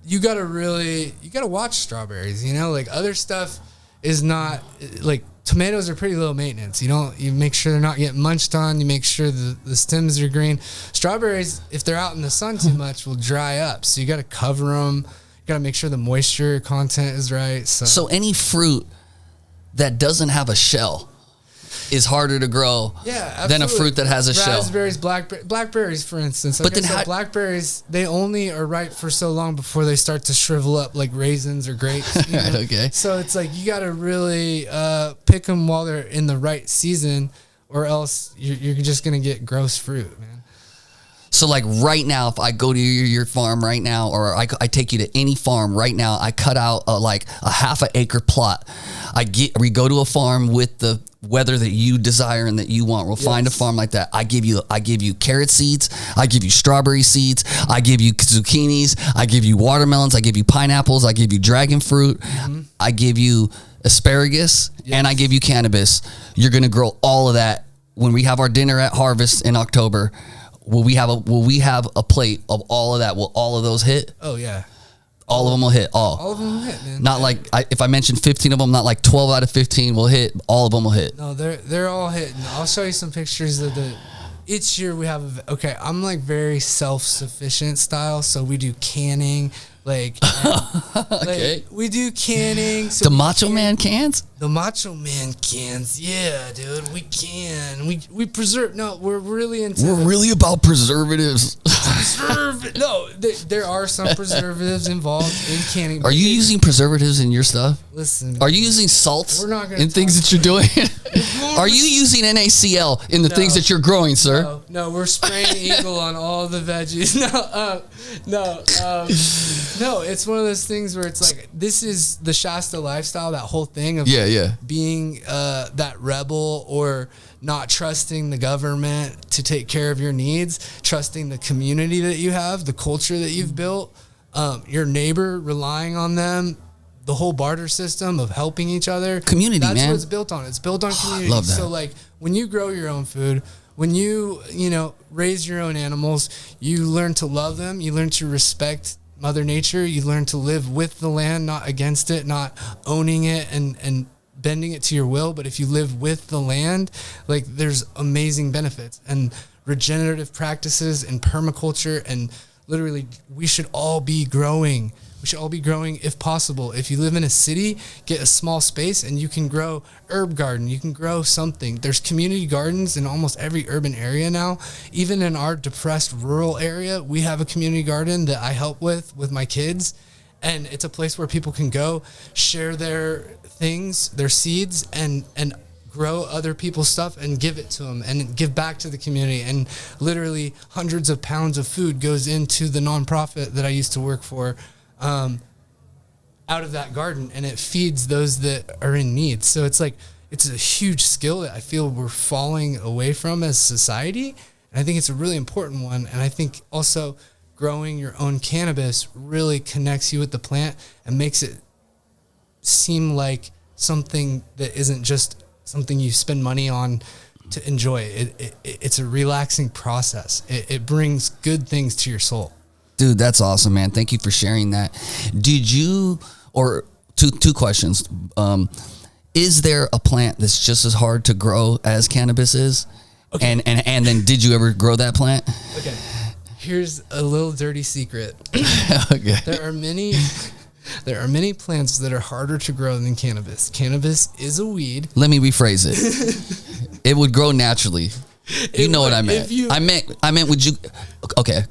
you gotta watch strawberries. You know, like other stuff is not like tomatoes are pretty low maintenance. You make sure they're not getting munched on. You make sure the stems are green. Strawberries, if they're out in the sun too much, will dry up. So you got to cover them. You got to make sure the moisture content is right. So any fruit that doesn't have a shell is harder to grow than a fruit that has a shell. Raspberries, blackberries, for instance. But then blackberries, they only are ripe for so long before they start to shrivel up like raisins or grapes. You know? Okay. So it's like you got to really pick them while they're in the right season, or else you're just gonna get gross fruit, man. So like right now, if I go to your farm right now, or I take you to any farm right now, I cut out like a half an acre plot. We go to a farm with the weather that you desire and that you want. We'll find a farm like that. I give you carrot seeds. I give you strawberry seeds. I give you zucchinis. I give you watermelons. I give you pineapples. I give you dragon fruit. I give you asparagus, and I give you cannabis. You're gonna grow all of that when we have our dinner at Harvest in October. Will we have a plate of all of that? Will all of those hit? Oh yeah. All of them will hit. All of them will hit, man. Not like if I mention 15 of them, not like 12 out of 15 will hit. All of them will hit. No, they're all hitting. I'll show you some pictures of each year we have. Okay, I'm like very self-sufficient style, so we do canning. Like, Okay. we do canning. So The Macho Man cans? The Macho Man cans, yeah, dude. We can. We preserve. No, we're really into. We're really about preservatives. No, there are some preservatives involved in canning. Are you using preservatives in your stuff? Listen. Are you using salts We're not gonna in things talk that you're doing? Are you using NaCl in the things that you're growing, sir? No, we're spraying Eagle on all the veggies. No, it's one of those things where it's like, this is the Shasta lifestyle, that whole thing of being that rebel or not trusting the government to take care of your needs, trusting the community that you have, the culture that you've built, your neighbor, relying on them, the whole barter system of helping each other. Community, That's man. what it's built on. It's built on community. Love that. So like when you grow your own food, when you raise your own animals, you learn to love them, you learn to respect Mother Nature, you learn to live with the land, not against it, not owning it and bending it to your will. But if you live with the land, like there's amazing benefits and regenerative practices and permaculture, and literally we should all be growing. We should all be growing if possible. If you live in a city, get a small space and you can grow herb garden. You can grow something. There's community gardens in almost every urban area now. Even in our depressed rural area, we have a community garden that I help with my kids. And it's a place where people can go, share their things, their seeds, and grow other people's stuff and give it to them and give back to the community. And literally hundreds of pounds of food goes into the nonprofit that I used to work for, out of that garden, and it feeds those that are in need. So it's like, it's a huge skill that I feel we're falling away from as society. And I think it's a really important one. And I think also growing your own cannabis really connects you with the plant and makes it seem like something that isn't just something you spend money on to enjoy. It's a relaxing process. It brings good things to your soul. Dude, that's awesome, man. Thank you for sharing that. Did you, or two questions. Is there a plant that's just as hard to grow as cannabis is? Okay. And then did you ever grow that plant? Okay. Here's a little dirty secret. Okay. There are many plants that are harder to grow than cannabis. Cannabis is a weed. Let me rephrase it. It would grow naturally. You know what I meant. I meant would you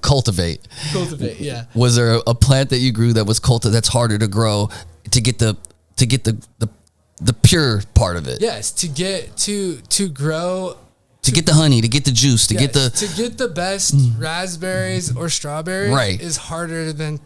cultivate. Cultivate, yeah. Was there a plant that you grew that was that's harder to grow to get the pure part of it? Yes, to grow, to get the honey, to get the juice, to get the best raspberries or strawberries, right, is harder than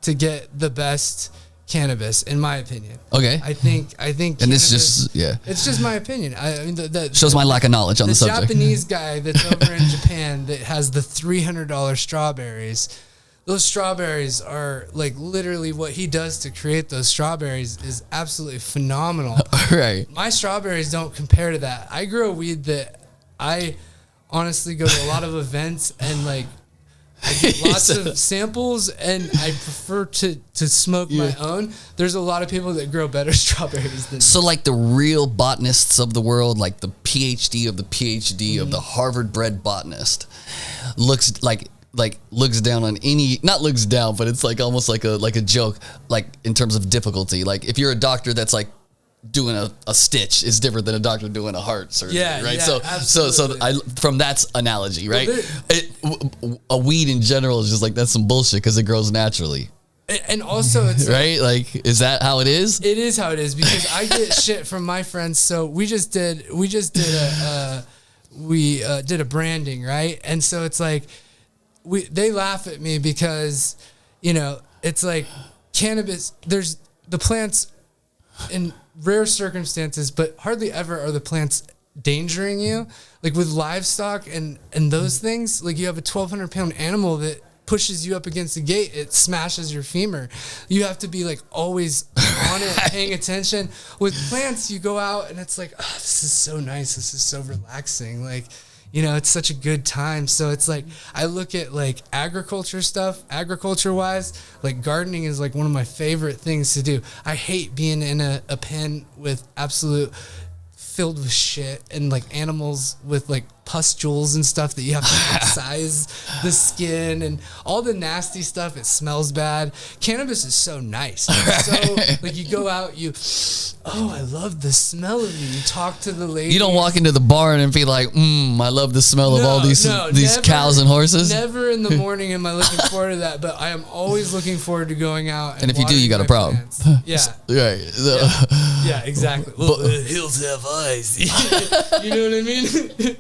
to get the best cannabis, in my opinion. Okay. I think and it's just it's just my opinion. I mean, shows my lack of knowledge on the subject. The Japanese guy that's over in Japan that has the $300 strawberries. Those strawberries are like literally what he does to create those strawberries is absolutely phenomenal. Right. My strawberries don't compare to that. I grow weed that I honestly go to a lot of events and like I get lots of samples, and I prefer to smoke my own. There's a lot of people that grow better strawberries than me. So like the real botanists of the world, like the PhD of the PhD of the Harvard-bred botanist, looks down on any, not looks down, but it's like almost like a joke, like in terms of difficulty. Like if you're a doctor that's like doing a stitch is different than a doctor doing a heart surgery, right? Yeah, so from that's analogy, right? A weed in general is just like, that's some bullshit because it grows naturally. And also it's right? Like, is that how it is? It is how it is, because I get shit from my friends. So we did a branding, right? And so it's like, they laugh at me because, you know, it's like cannabis, there's the plants in rare circumstances, but hardly ever are the plants endangering you. Like with livestock and those things, like you have a 1,200 pound animal that pushes you up against the gate, it smashes your femur. You have to be like always on it, paying attention. With plants, you go out and it's like, oh, this is so nice. This is so relaxing. Like, you know, it's such a good time. So it's like, I look at like agriculture wise, like gardening is like one of my favorite things to do. I hate being in a pen with absolute filled with shit and like animals with like pustules and stuff that you have to excise the skin and all the nasty stuff. It smells bad. Cannabis is so nice. So like you go out, I love the smell of you. You talk to the lady. You don't walk into the barn and be like, I love the smell of all these never, cows and horses. Never in the morning am I looking forward to that, but I am always looking forward to going out. And if you do, you got a problem. Yeah. Right. Yeah, exactly. Well, the hills have eyes. You know what I mean?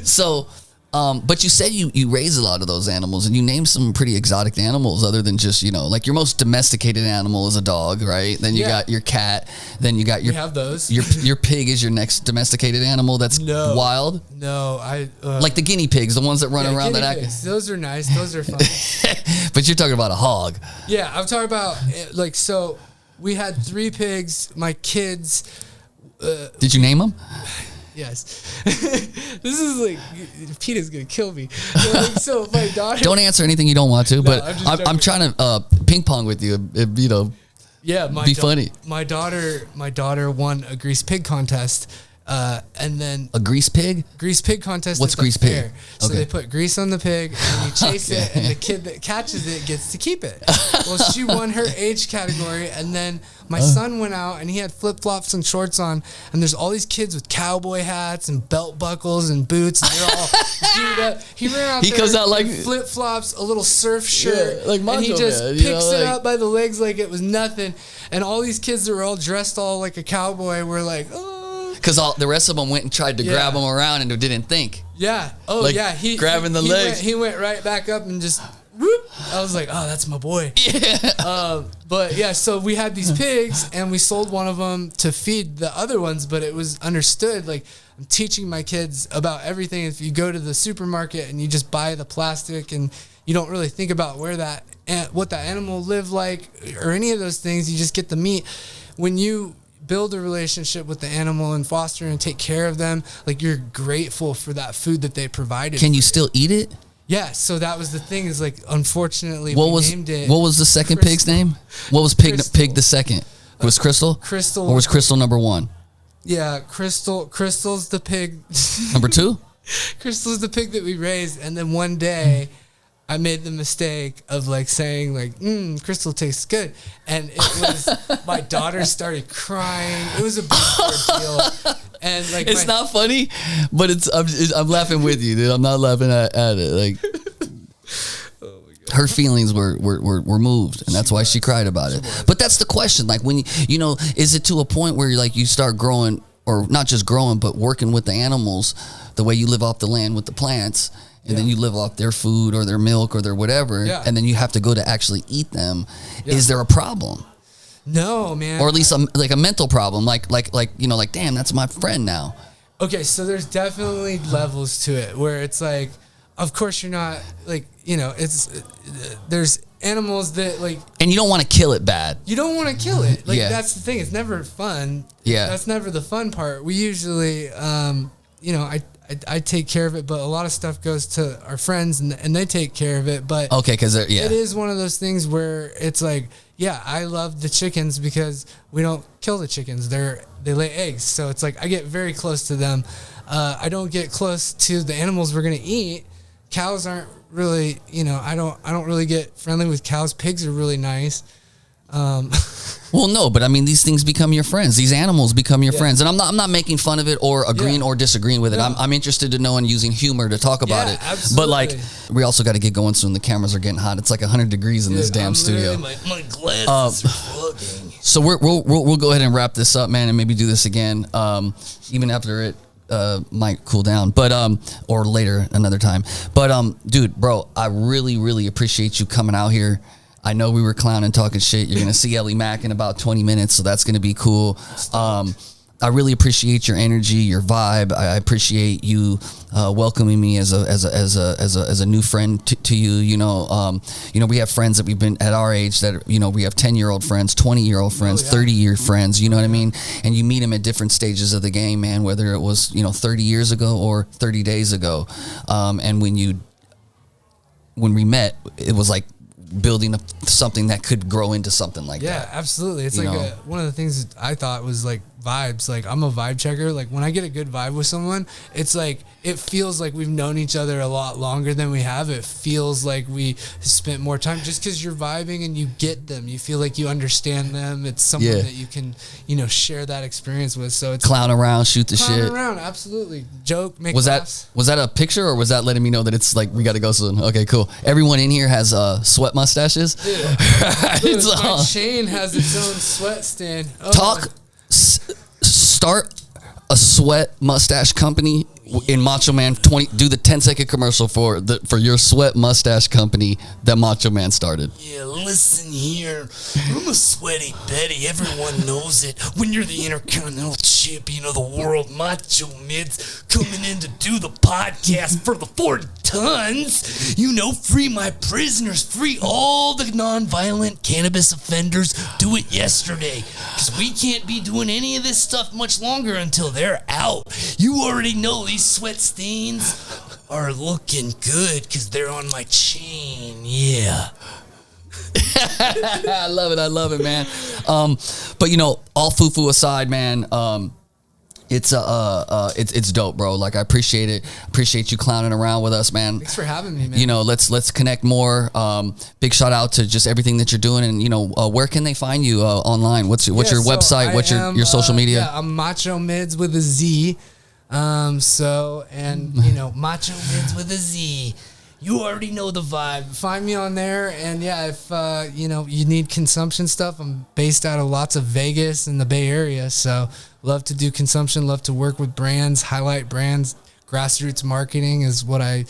So, but you said you raise a lot of those animals, and you named some pretty exotic animals other than just, you know, like your most domesticated animal is a dog, right? Then you got your cat, then you got we have those. Your pig is your next domesticated animal that's wild? No, like the guinea pigs, the ones that run around that pigs. Those are nice. Those are fun. But you're talking about a hog. Yeah, I'm talking about like, so we had 3 pigs, my kids. Did you name them? Yes. This is like, Peter's gonna kill me. So my daughter. Don't answer anything you don't want to, but I'm trying to ping pong with you. You know. Yeah, funny. My daughter won a grease pig contest. And then a grease pig contest. What's grease pig? So they put grease on the pig and you chase it, and the kid that catches it gets to keep it. Well, she won her age category, and then my son went out and he had flip-flops and shorts on, and there's all these kids with cowboy hats and belt buckles and boots, and they're all dude up. He ran out there comes out like flip-flops, a little surf shirt, like Macho and he just Man, picks it up by the legs like it was nothing. And all these kids that were all dressed all like a cowboy were like, oh. Because the rest of them went and tried to grab him around and didn't think. Yeah. Oh, like yeah. Grabbing the legs. He went right back up and just whoop. I was like, oh, that's my boy. Yeah. But yeah, so we had these pigs and we sold one of them to feed the other ones, but it was understood, like, I'm teaching my kids about everything. If you go to the supermarket and you just buy the plastic and you don't really think about what that animal lived like or any of those things, you just get the meat. When you build a relationship with the animal and foster and take care of them, like, you're grateful for that food that they provided. Can you still eat it? Yeah, so that was the thing, is like, unfortunately, named it. What was the second pig's name? What was pig the second? It was Crystal? Crystal. Or was Crystal number 1? Yeah, Crystal's the pig. Number 2? Crystal's the pig that we raised, and then one day I made the mistake of like saying like, Crystal tastes good. And it was, my daughter started crying. It was a big ordeal. And like, it's not funny, but I'm laughing with you, dude. I'm not laughing at it. Like, her feelings were moved, and that's why she cried about it. But that's the question. Like, when you know, is it to a point where you start growing, or not just growing, but working with the animals, the way you live off the land with the plants, and then you live off their food or their milk or their whatever, and then you have to go to actually eat them. Is there a problem? No, man. Or at least a mental problem, like damn, that's my friend now. Okay, so there's definitely levels to it where it's like, of course you're not like, there's animals that like, and you don't want to kill it bad. You don't want to kill it. Like, that's the thing. It's never fun. Yeah. That's never the fun part. We usually, I take care of it, but a lot of stuff goes to our friends and they take care of it. But okay, because it is one of those things where it's like, I love the chickens because we don't kill the chickens. They lay eggs, so it's like I get very close to them. I don't get close to the animals we're gonna eat. Cows aren't really, I don't really get friendly with cows. Pigs are really nice. Well, no, but I mean, these things become your friends. These animals become your friends, and I'm not making fun of it or agreeing or disagreeing with it. No. I'm interested to know and using humor to talk about it. Absolutely. But like, we also got to get going soon. The cameras are getting hot. It's like 100 degrees in this damn studio. My glasses are fogging. So we'll go ahead and wrap this up, man, and maybe do this again, even after it might cool down, but or later another time. But dude, bro, I really, really appreciate you coming out here. I know we were clowning, talking shit. You're gonna see Ellie Mack in about 20 minutes, so that's gonna be cool. I really appreciate your energy, your vibe. I appreciate you welcoming me as a new friend to you. We have friends that we've been at our age that we have 10-year-old friends, 20-year-old friends, 30-year friends. You know what I mean? And you meet them at different stages of the game, man. Whether it was 30 years ago or 30 days ago, and when we met, it was like building something that could grow into something like that. Yeah, absolutely. It's like one of the things that I thought was like vibes. Like, I'm a vibe checker. Like, when I get a good vibe with someone, it's like, it feels like we've known each other a lot longer than we have. It feels like we spent more time just because you're vibing and you get them. You feel like you understand them. It's someone that you can, share that experience with. So it's clown around, shoot the shit. Clown around, absolutely. Joke, make laughs. Was that a picture, or was that letting me know that it's like we got to go soon? Okay, cool. Everyone in here has sweat mustaches. Yeah. My chain has its own sweat stand. Start a sweat mustache company in Macho Man. Do the 10-second commercial for your sweat mustache company that Macho Man started. Yeah, listen here. I'm a sweaty Betty. Everyone knows it. When you're the Intercontinental Champion of the world, Macho Midz, coming in to do the podcast for the 40 tons. Free my prisoners, free all the non-violent cannabis offenders. Do it yesterday, because we can't be doing any of this stuff much longer until they're out. You already know these sweat stains are looking good because they're on my chain. Yeah. I love it, man. But all foo-foo aside, man, it's dope, bro. Like, I appreciate it. Appreciate you clowning around with us, man. Thanks for having me, man. Let's connect more. Big shout out to just everything that you're doing, and where can they find you online? What's your website? What's your social media? Yeah, I'm Macho Midz with a Z. Macho Midz with a Z. You already know the vibe. Find me on there, and if you need consumption stuff, I'm based out of lots of Vegas and the Bay Area, so love to do consumption, love to work with brands, highlight brands. Grassroots marketing is what I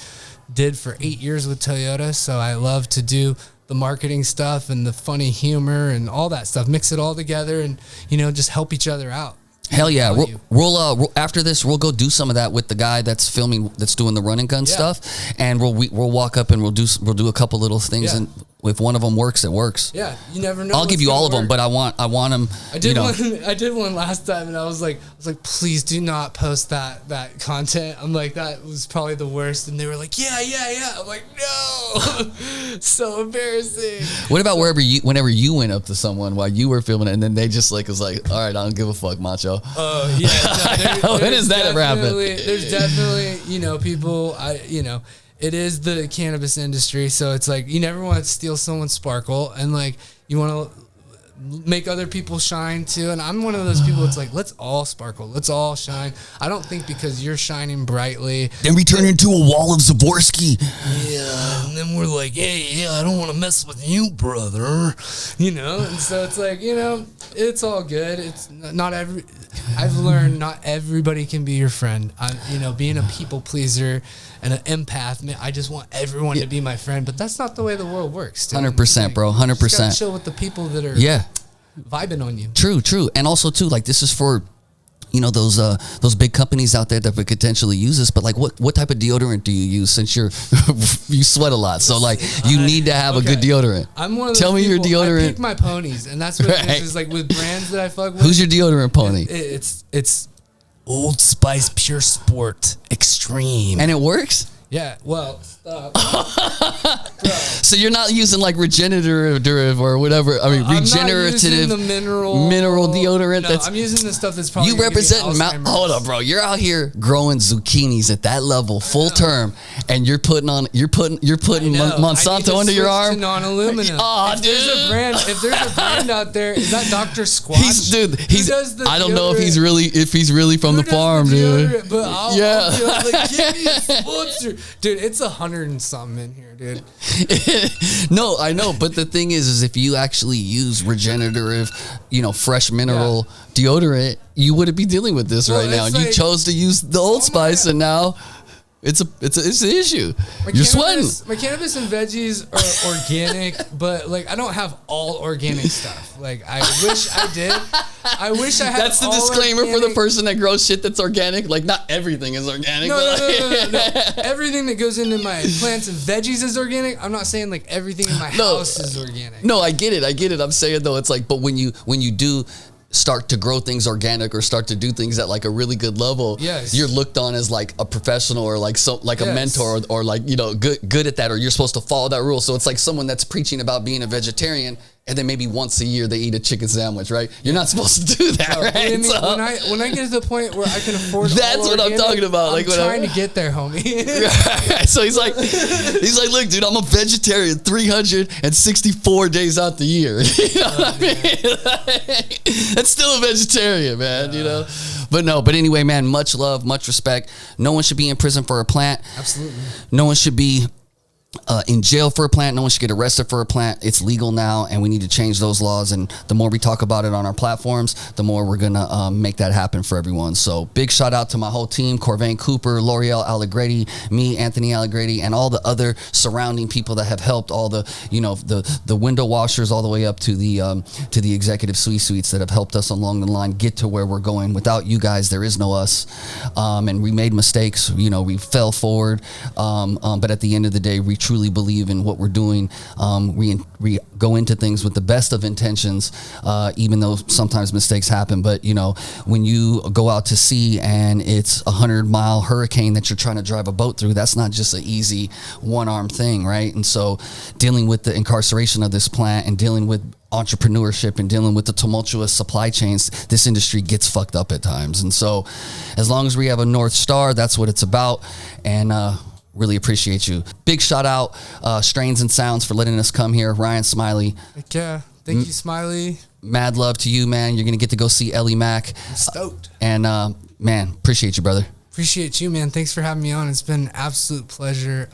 did for 8 years with Toyota, so I love to do the marketing stuff and the funny humor and all that stuff. Mix it all together and just help each other out. Hell yeah. value. We'll after this, we'll go do some of that with the guy that's filming, that's doing the run and gun stuff. And we'll walk up and we'll do a couple little things. Yeah. And if one of them works, it works. Yeah, you never know. I'll give you all of them, but I want them. I did one last time, and I was like, please do not post that content. I'm like, that was probably the worst, and they were like, yeah. I'm like, no, so embarrassing. What about whenever you went up to someone while you were filming it, and then they just like was like, all right, I don't give a fuck, Macho. Oh yeah. No, When does that ever happen? There's definitely people. It is the cannabis industry, so it's like you never want to steal someone's sparkle, and like you want to make other people shine too. And I'm one of those people that's like, let's all sparkle, let's all shine. I don't think because you're shining brightly, then we turn into a wall of Zaborski. Yeah, and then we're like, hey, I don't want to mess with you, brother. And so it's like, it's all good. It's not I've learned not everybody can be your friend. Being a people pleaser and an empath, man, I just want everyone to be my friend, but that's not the way the world works. 100%, bro. 100%. You just gotta chill with the people that are vibing on you. True. And also too, like this is for those big companies out there that would potentially use this, but like what type of deodorant do you use, since you sweat a lot? So like you need to have a good deodorant. I'm one of those Tell me your deodorant. I pick my ponies, and that's what it is like with brands that I fuck with. Who's your deodorant pony? It's Old Spice Pure Sport Extreme. And it works? Yeah, well, stop. So you're not using like regenerative or whatever. I mean, regenerative the mineral deodorant. No, I'm using the stuff that's probably you representing. Hold up, bro. You're out here growing zucchinis at that level, full term, and you're putting Monsanto under your arm. To non-aluminum. Oh, if there's a brand out there, is that Dr. Squatch? I don't know if he's really from the farm, dude. But I'll be like, give me a sponsor. Dude, it's 100 and something in here, dude. No, I know, but the thing is if you actually use regenerative, fresh mineral deodorant, you wouldn't be dealing with this right now. And you chose to use the Old Spice, and now it's an issue. You're sweating. My cannabis and veggies are organic, but like I don't have all organic stuff. Like I wish I did. I wish I had. That's the disclaimer for the person that grows shit that's organic. Like not everything is organic. No. Everything that goes into my plants and veggies is organic. I'm not saying like everything in my house is organic. No, I get it. I'm saying though, it's like, but when you do start to grow things organic or start to do things at like a really good level, you're looked on as like a professional or like a mentor or like good at that, or you're supposed to follow that rule. So it's like someone that's preaching about being a vegetarian, and then maybe once a year they eat a chicken sandwich, right? You're not supposed to do that, right? I mean, when I get to the point where I can afford that's what I'm talking about. I'm trying to get there, homie. So he's like, look, dude, I'm a vegetarian 364 days out the year. You know what I mean? That's still a vegetarian, man. But anyway, man, much love, much respect. No one should be in prison for a plant. Absolutely. No one should be in jail for a plant. No one should get arrested for a plant. It's legal now, and we need to change those laws. And the more we talk about it on our platforms, the more we're gonna make that happen for everyone. So big shout out to my whole team: Corvain Cooper, L'Oreal Allegretti, me, Anthony Allegretti, and all the other surrounding people that have helped. All the the window washers, all the way up to the executive suites that have helped us along the line get to where we're going. Without you guys, there is no us. And we made mistakes. We fell forward. But at the end of the day, we truly believe in what we're doing. We go into things with the best of intentions, even though sometimes mistakes happen. But when you go out to sea and it's 100-mile hurricane that you're trying to drive a boat through, that's not just an easy one-arm thing, right? And so dealing with the incarceration of this plant and dealing with entrepreneurship and dealing with the tumultuous supply chains, this industry gets fucked up at times. And so as long as we have a North Star, that's what it's about. And really appreciate you. Big shout out, Strains and Sounds, for letting us come here. Ryan Smiley. Heck yeah. Thank you, Smiley. Mad love to you, man. You're going to get to go see Ellie Mack. I'm stoked. And, man, appreciate you, brother. Appreciate you, man. Thanks for having me on. It's been an absolute pleasure.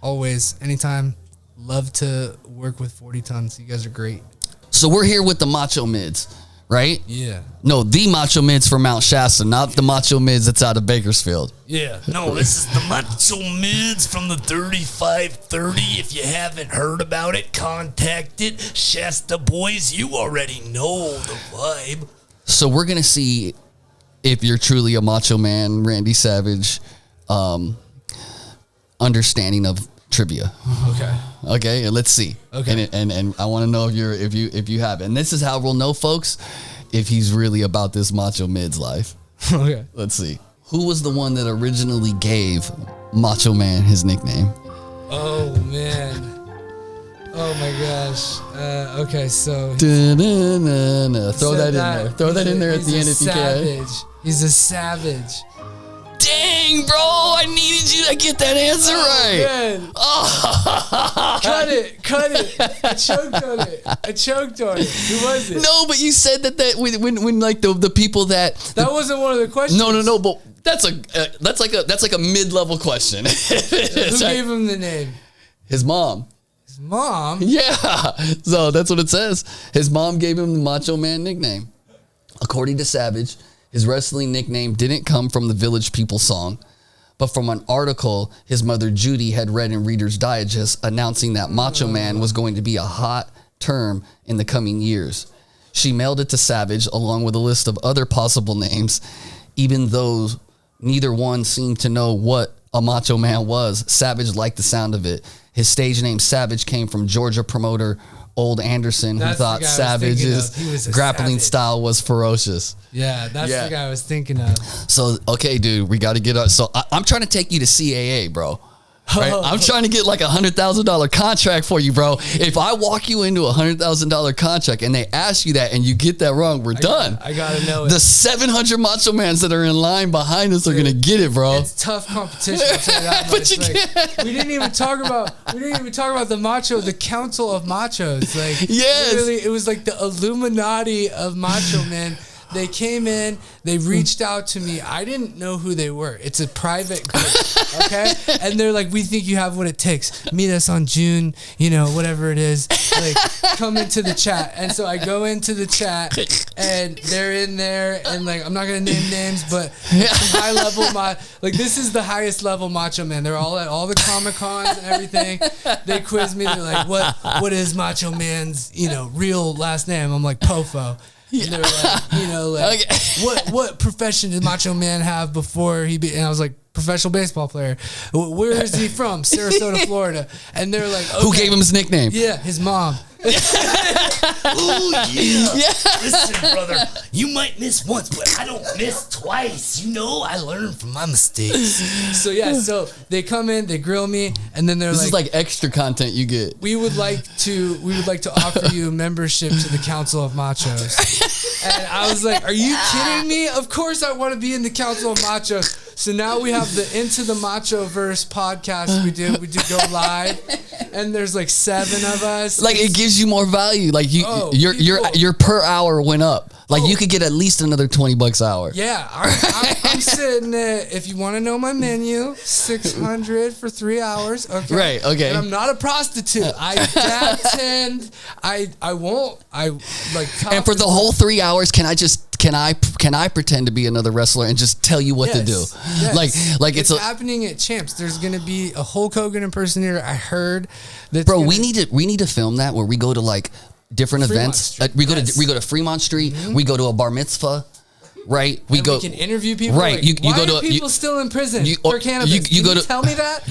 Always, anytime. Love to work with 40 Tons. You guys are great. So we're here with the Macho Midz, right? Yeah. No, the Macho Midz from Mount Shasta, not the Macho Midz that's out of Bakersfield. Yeah. No, this is the Macho Midz from the 3530. If you haven't heard about it, contact it. Shasta boys, you already know the vibe. So we're going to see if you're truly a Macho Man, Randy Savage, understanding of trivia. Okay, and let's see. Okay. And I want to know if you have it. And this is how we'll know, folks, if he's really about this Macho Midz life. Okay. Let's see. Who was the one that originally gave Macho Man his nickname? Oh man. Oh my gosh. Okay, so Throw that in there. Throw that in there at the end if you can. He's a savage. Dang, bro! I needed you to get that answer right. Man. Cut it. I choked on it. Who was it? No, but you said that when like the people that wasn't one of the questions. No, but that's like a mid-level question. Who gave him the name? His mom. His mom? Yeah. So that's what it says. His mom gave him the Macho Man nickname. According to Savage, his wrestling nickname didn't come from the Village People song, but from an article his mother Judy had read in Reader's Digest announcing that Macho Man was going to be a hot term in the coming years. She mailed it to Savage along with a list of other possible names, even though neither one seemed to know what a Macho Man was. Savage liked the sound of it. His stage name Savage came from Georgia promoter Old Anderson, who thought Savage's grappling style was ferocious. Yeah, that's the guy I was thinking of. So, okay, dude, we got to get up. So I'm trying to take you to CAA, bro. Right? I'm trying to get like $100,000 contract for you, bro. If I walk you into $100,000 contract and they ask you that and you get that wrong, we're done. I gotta know it. The 700 Macho Mans that are in line behind us are gonna get it, bro. It's tough competition. I'll tell you that much. But you can't. We didn't even talk about the Council of Machos. Like, yes, literally, it was like the Illuminati of Macho Men. They came in, they reached out to me. I didn't know who they were. It's a private group, okay? And they're like, we think you have what it takes. Meet us on June, whatever it is. Like, come into the chat. And so I go into the chat, and they're in there, and like, I'm not going to name names, but some high level, this is the highest level Macho Man. They're all at all the Comic-Cons and everything. They quiz me. They're like, what is Macho Man's, real last name? I'm like, Pofo. Yeah. And they were like, okay. what profession did Macho Man have before he and I was like, professional baseball player. Where is he from? Sarasota, Florida. And they're like, okay. Who gave him his nickname? Yeah, his mom. Ooh, yeah. Listen, brother, you might miss once, but I don't miss twice. I learn from my mistakes. So they come in, they grill me, and then they're this is like extra content you get. We would like to offer you membership to the Council of Machos. And I was like, are you kidding me? Of course I want to be in the Council of Machos. So now we have the Into the Machoverse podcast we do go live, and there's like 7 of us. Like, it gives you more value. Like your per hour went up. Like you could get at least another $20 an hour. Yeah, I'm sitting at, if you want to know my menu, $600 for 3 hours. Okay. Right. Okay. And I'm not a prostitute. I bartend. I won't. And for the whole 3 hours, can I pretend to be another wrestler and just tell you what to do? Yes. Like it's happening at Champs. There's gonna be a Hulk Hogan impersonator. I heard that. Bro, we need to film that where we go to like different events. We go to Fremont Street. Mm-hmm. We go to a bar mitzvah. Right, we can interview people. Right, like, you why go to are people still in prison for cannabis? You go to tell me that.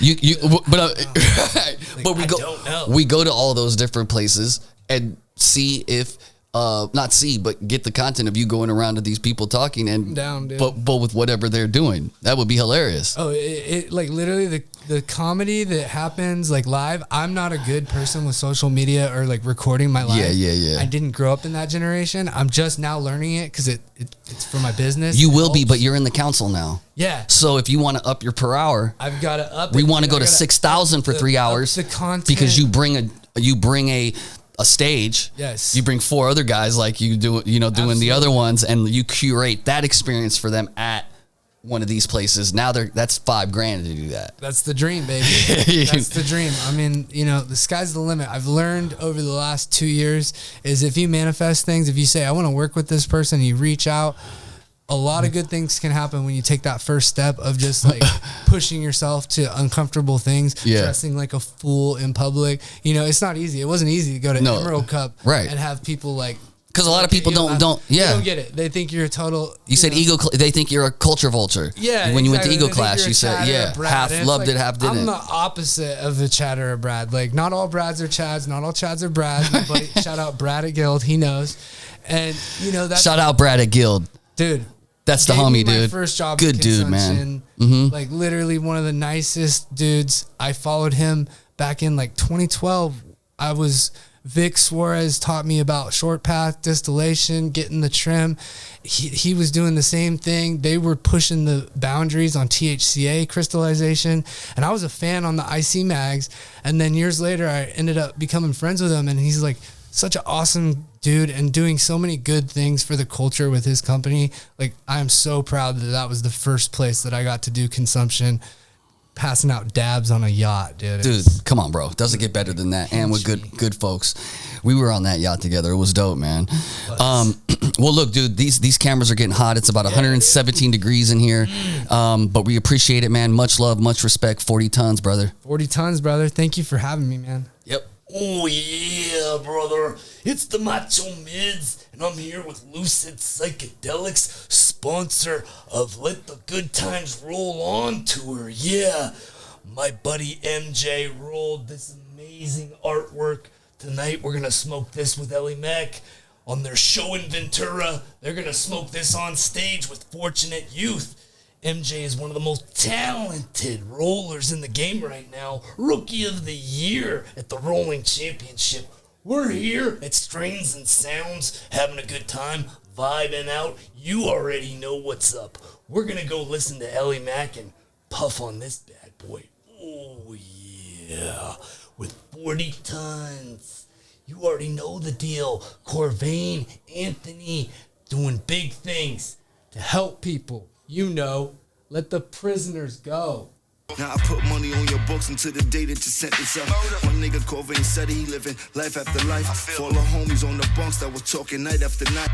We go to all those different places and see if but get the content of you going around to these people talking and but with whatever they're doing. That would be hilarious. Oh, it like literally the comedy that happens like live. I'm not a good person with social media or like recording my life. Yeah. I didn't grow up in that generation. I'm just now learning it because it's for my business. You will be, but you're in the council now. Yeah. So if you want to up your per hour, I've got to up. We want to go to 6,000 for 3 hours. The content, because you bring a stage. Yes. You bring 4 other guys like you do, doing Absolutely. The other ones, and you curate that experience for them at one of these places. Now that's $5,000 to do that. That's the dream, baby. That's the dream. I mean, the sky's the limit. I've learned over the last 2 years is if you manifest things, if you say, I want to work with this person, you reach out, a lot of good things can happen when you take that first step of just like pushing yourself to uncomfortable things, dressing like a fool in public. It's not easy. It wasn't easy to go to Emerald Cup and have people like Because a lot of people don't. They don't get it. They think you're a total. You said ego. They think you're a culture vulture. Yeah. When you went to ego They think class, you're you a said, Chad or a Brad. half loved it, half didn't. I'm the opposite of the Chad or a Brad. Like, not all Brads are Chads. Not all Chads are Brad. My buddy, shout out Brad at Guild. He knows. And, that's. Shout out Brad at Guild. Dude. That's the homie, dude. My first job. Good dude, man. Mm-hmm. Like, literally one of the nicest dudes. I followed him back in, 2012. Vic Suarez taught me about short path distillation, getting the trim. He was doing the same thing. They were pushing the boundaries on THCA crystallization, and I was a fan on the IC mags. And then years later, I ended up becoming friends with him, and he's like such an awesome dude and doing so many good things for the culture with his company. Like, I'm so proud that was the first place that I got to do consumption. Passing out dabs on a yacht, dude. Dude, come on, bro. Doesn't get better than that. And with good folks. We were on that yacht together. It was dope, man. Well, look, dude, these cameras are getting hot. It's about 117 degrees in here. But we appreciate it, man. Much love, much respect. 40 tons, brother. 40 tons, brother. Thank you for having me, man. Yep. Oh yeah, brother. It's the Macho Midz, and I'm here with Lucid Psychedelics, sponsor of Let the Good Times Roll On tour. Yeah, my buddy MJ rolled this amazing artwork. Tonight we're gonna smoke this with Ellie Mac on their show in Ventura. They're gonna smoke this on stage with Fortunate Youth. MJ is one of the most talented rollers in the game right now. Rookie of the Year at the Rolling Championship. We're here at Strains and Sounds, having a good time, vibing out. You already know what's up. We're going to go listen to Ellie Mac and puff on this bad boy. Oh, yeah. With 40 tons. You already know the deal. Corvain, Anthony, doing big things to help people. Let the prisoners go. Now I put money on your books until the day that you sentence up. My nigga Corvain said he living life after life. For all the homies on the bunks that was talking night after night.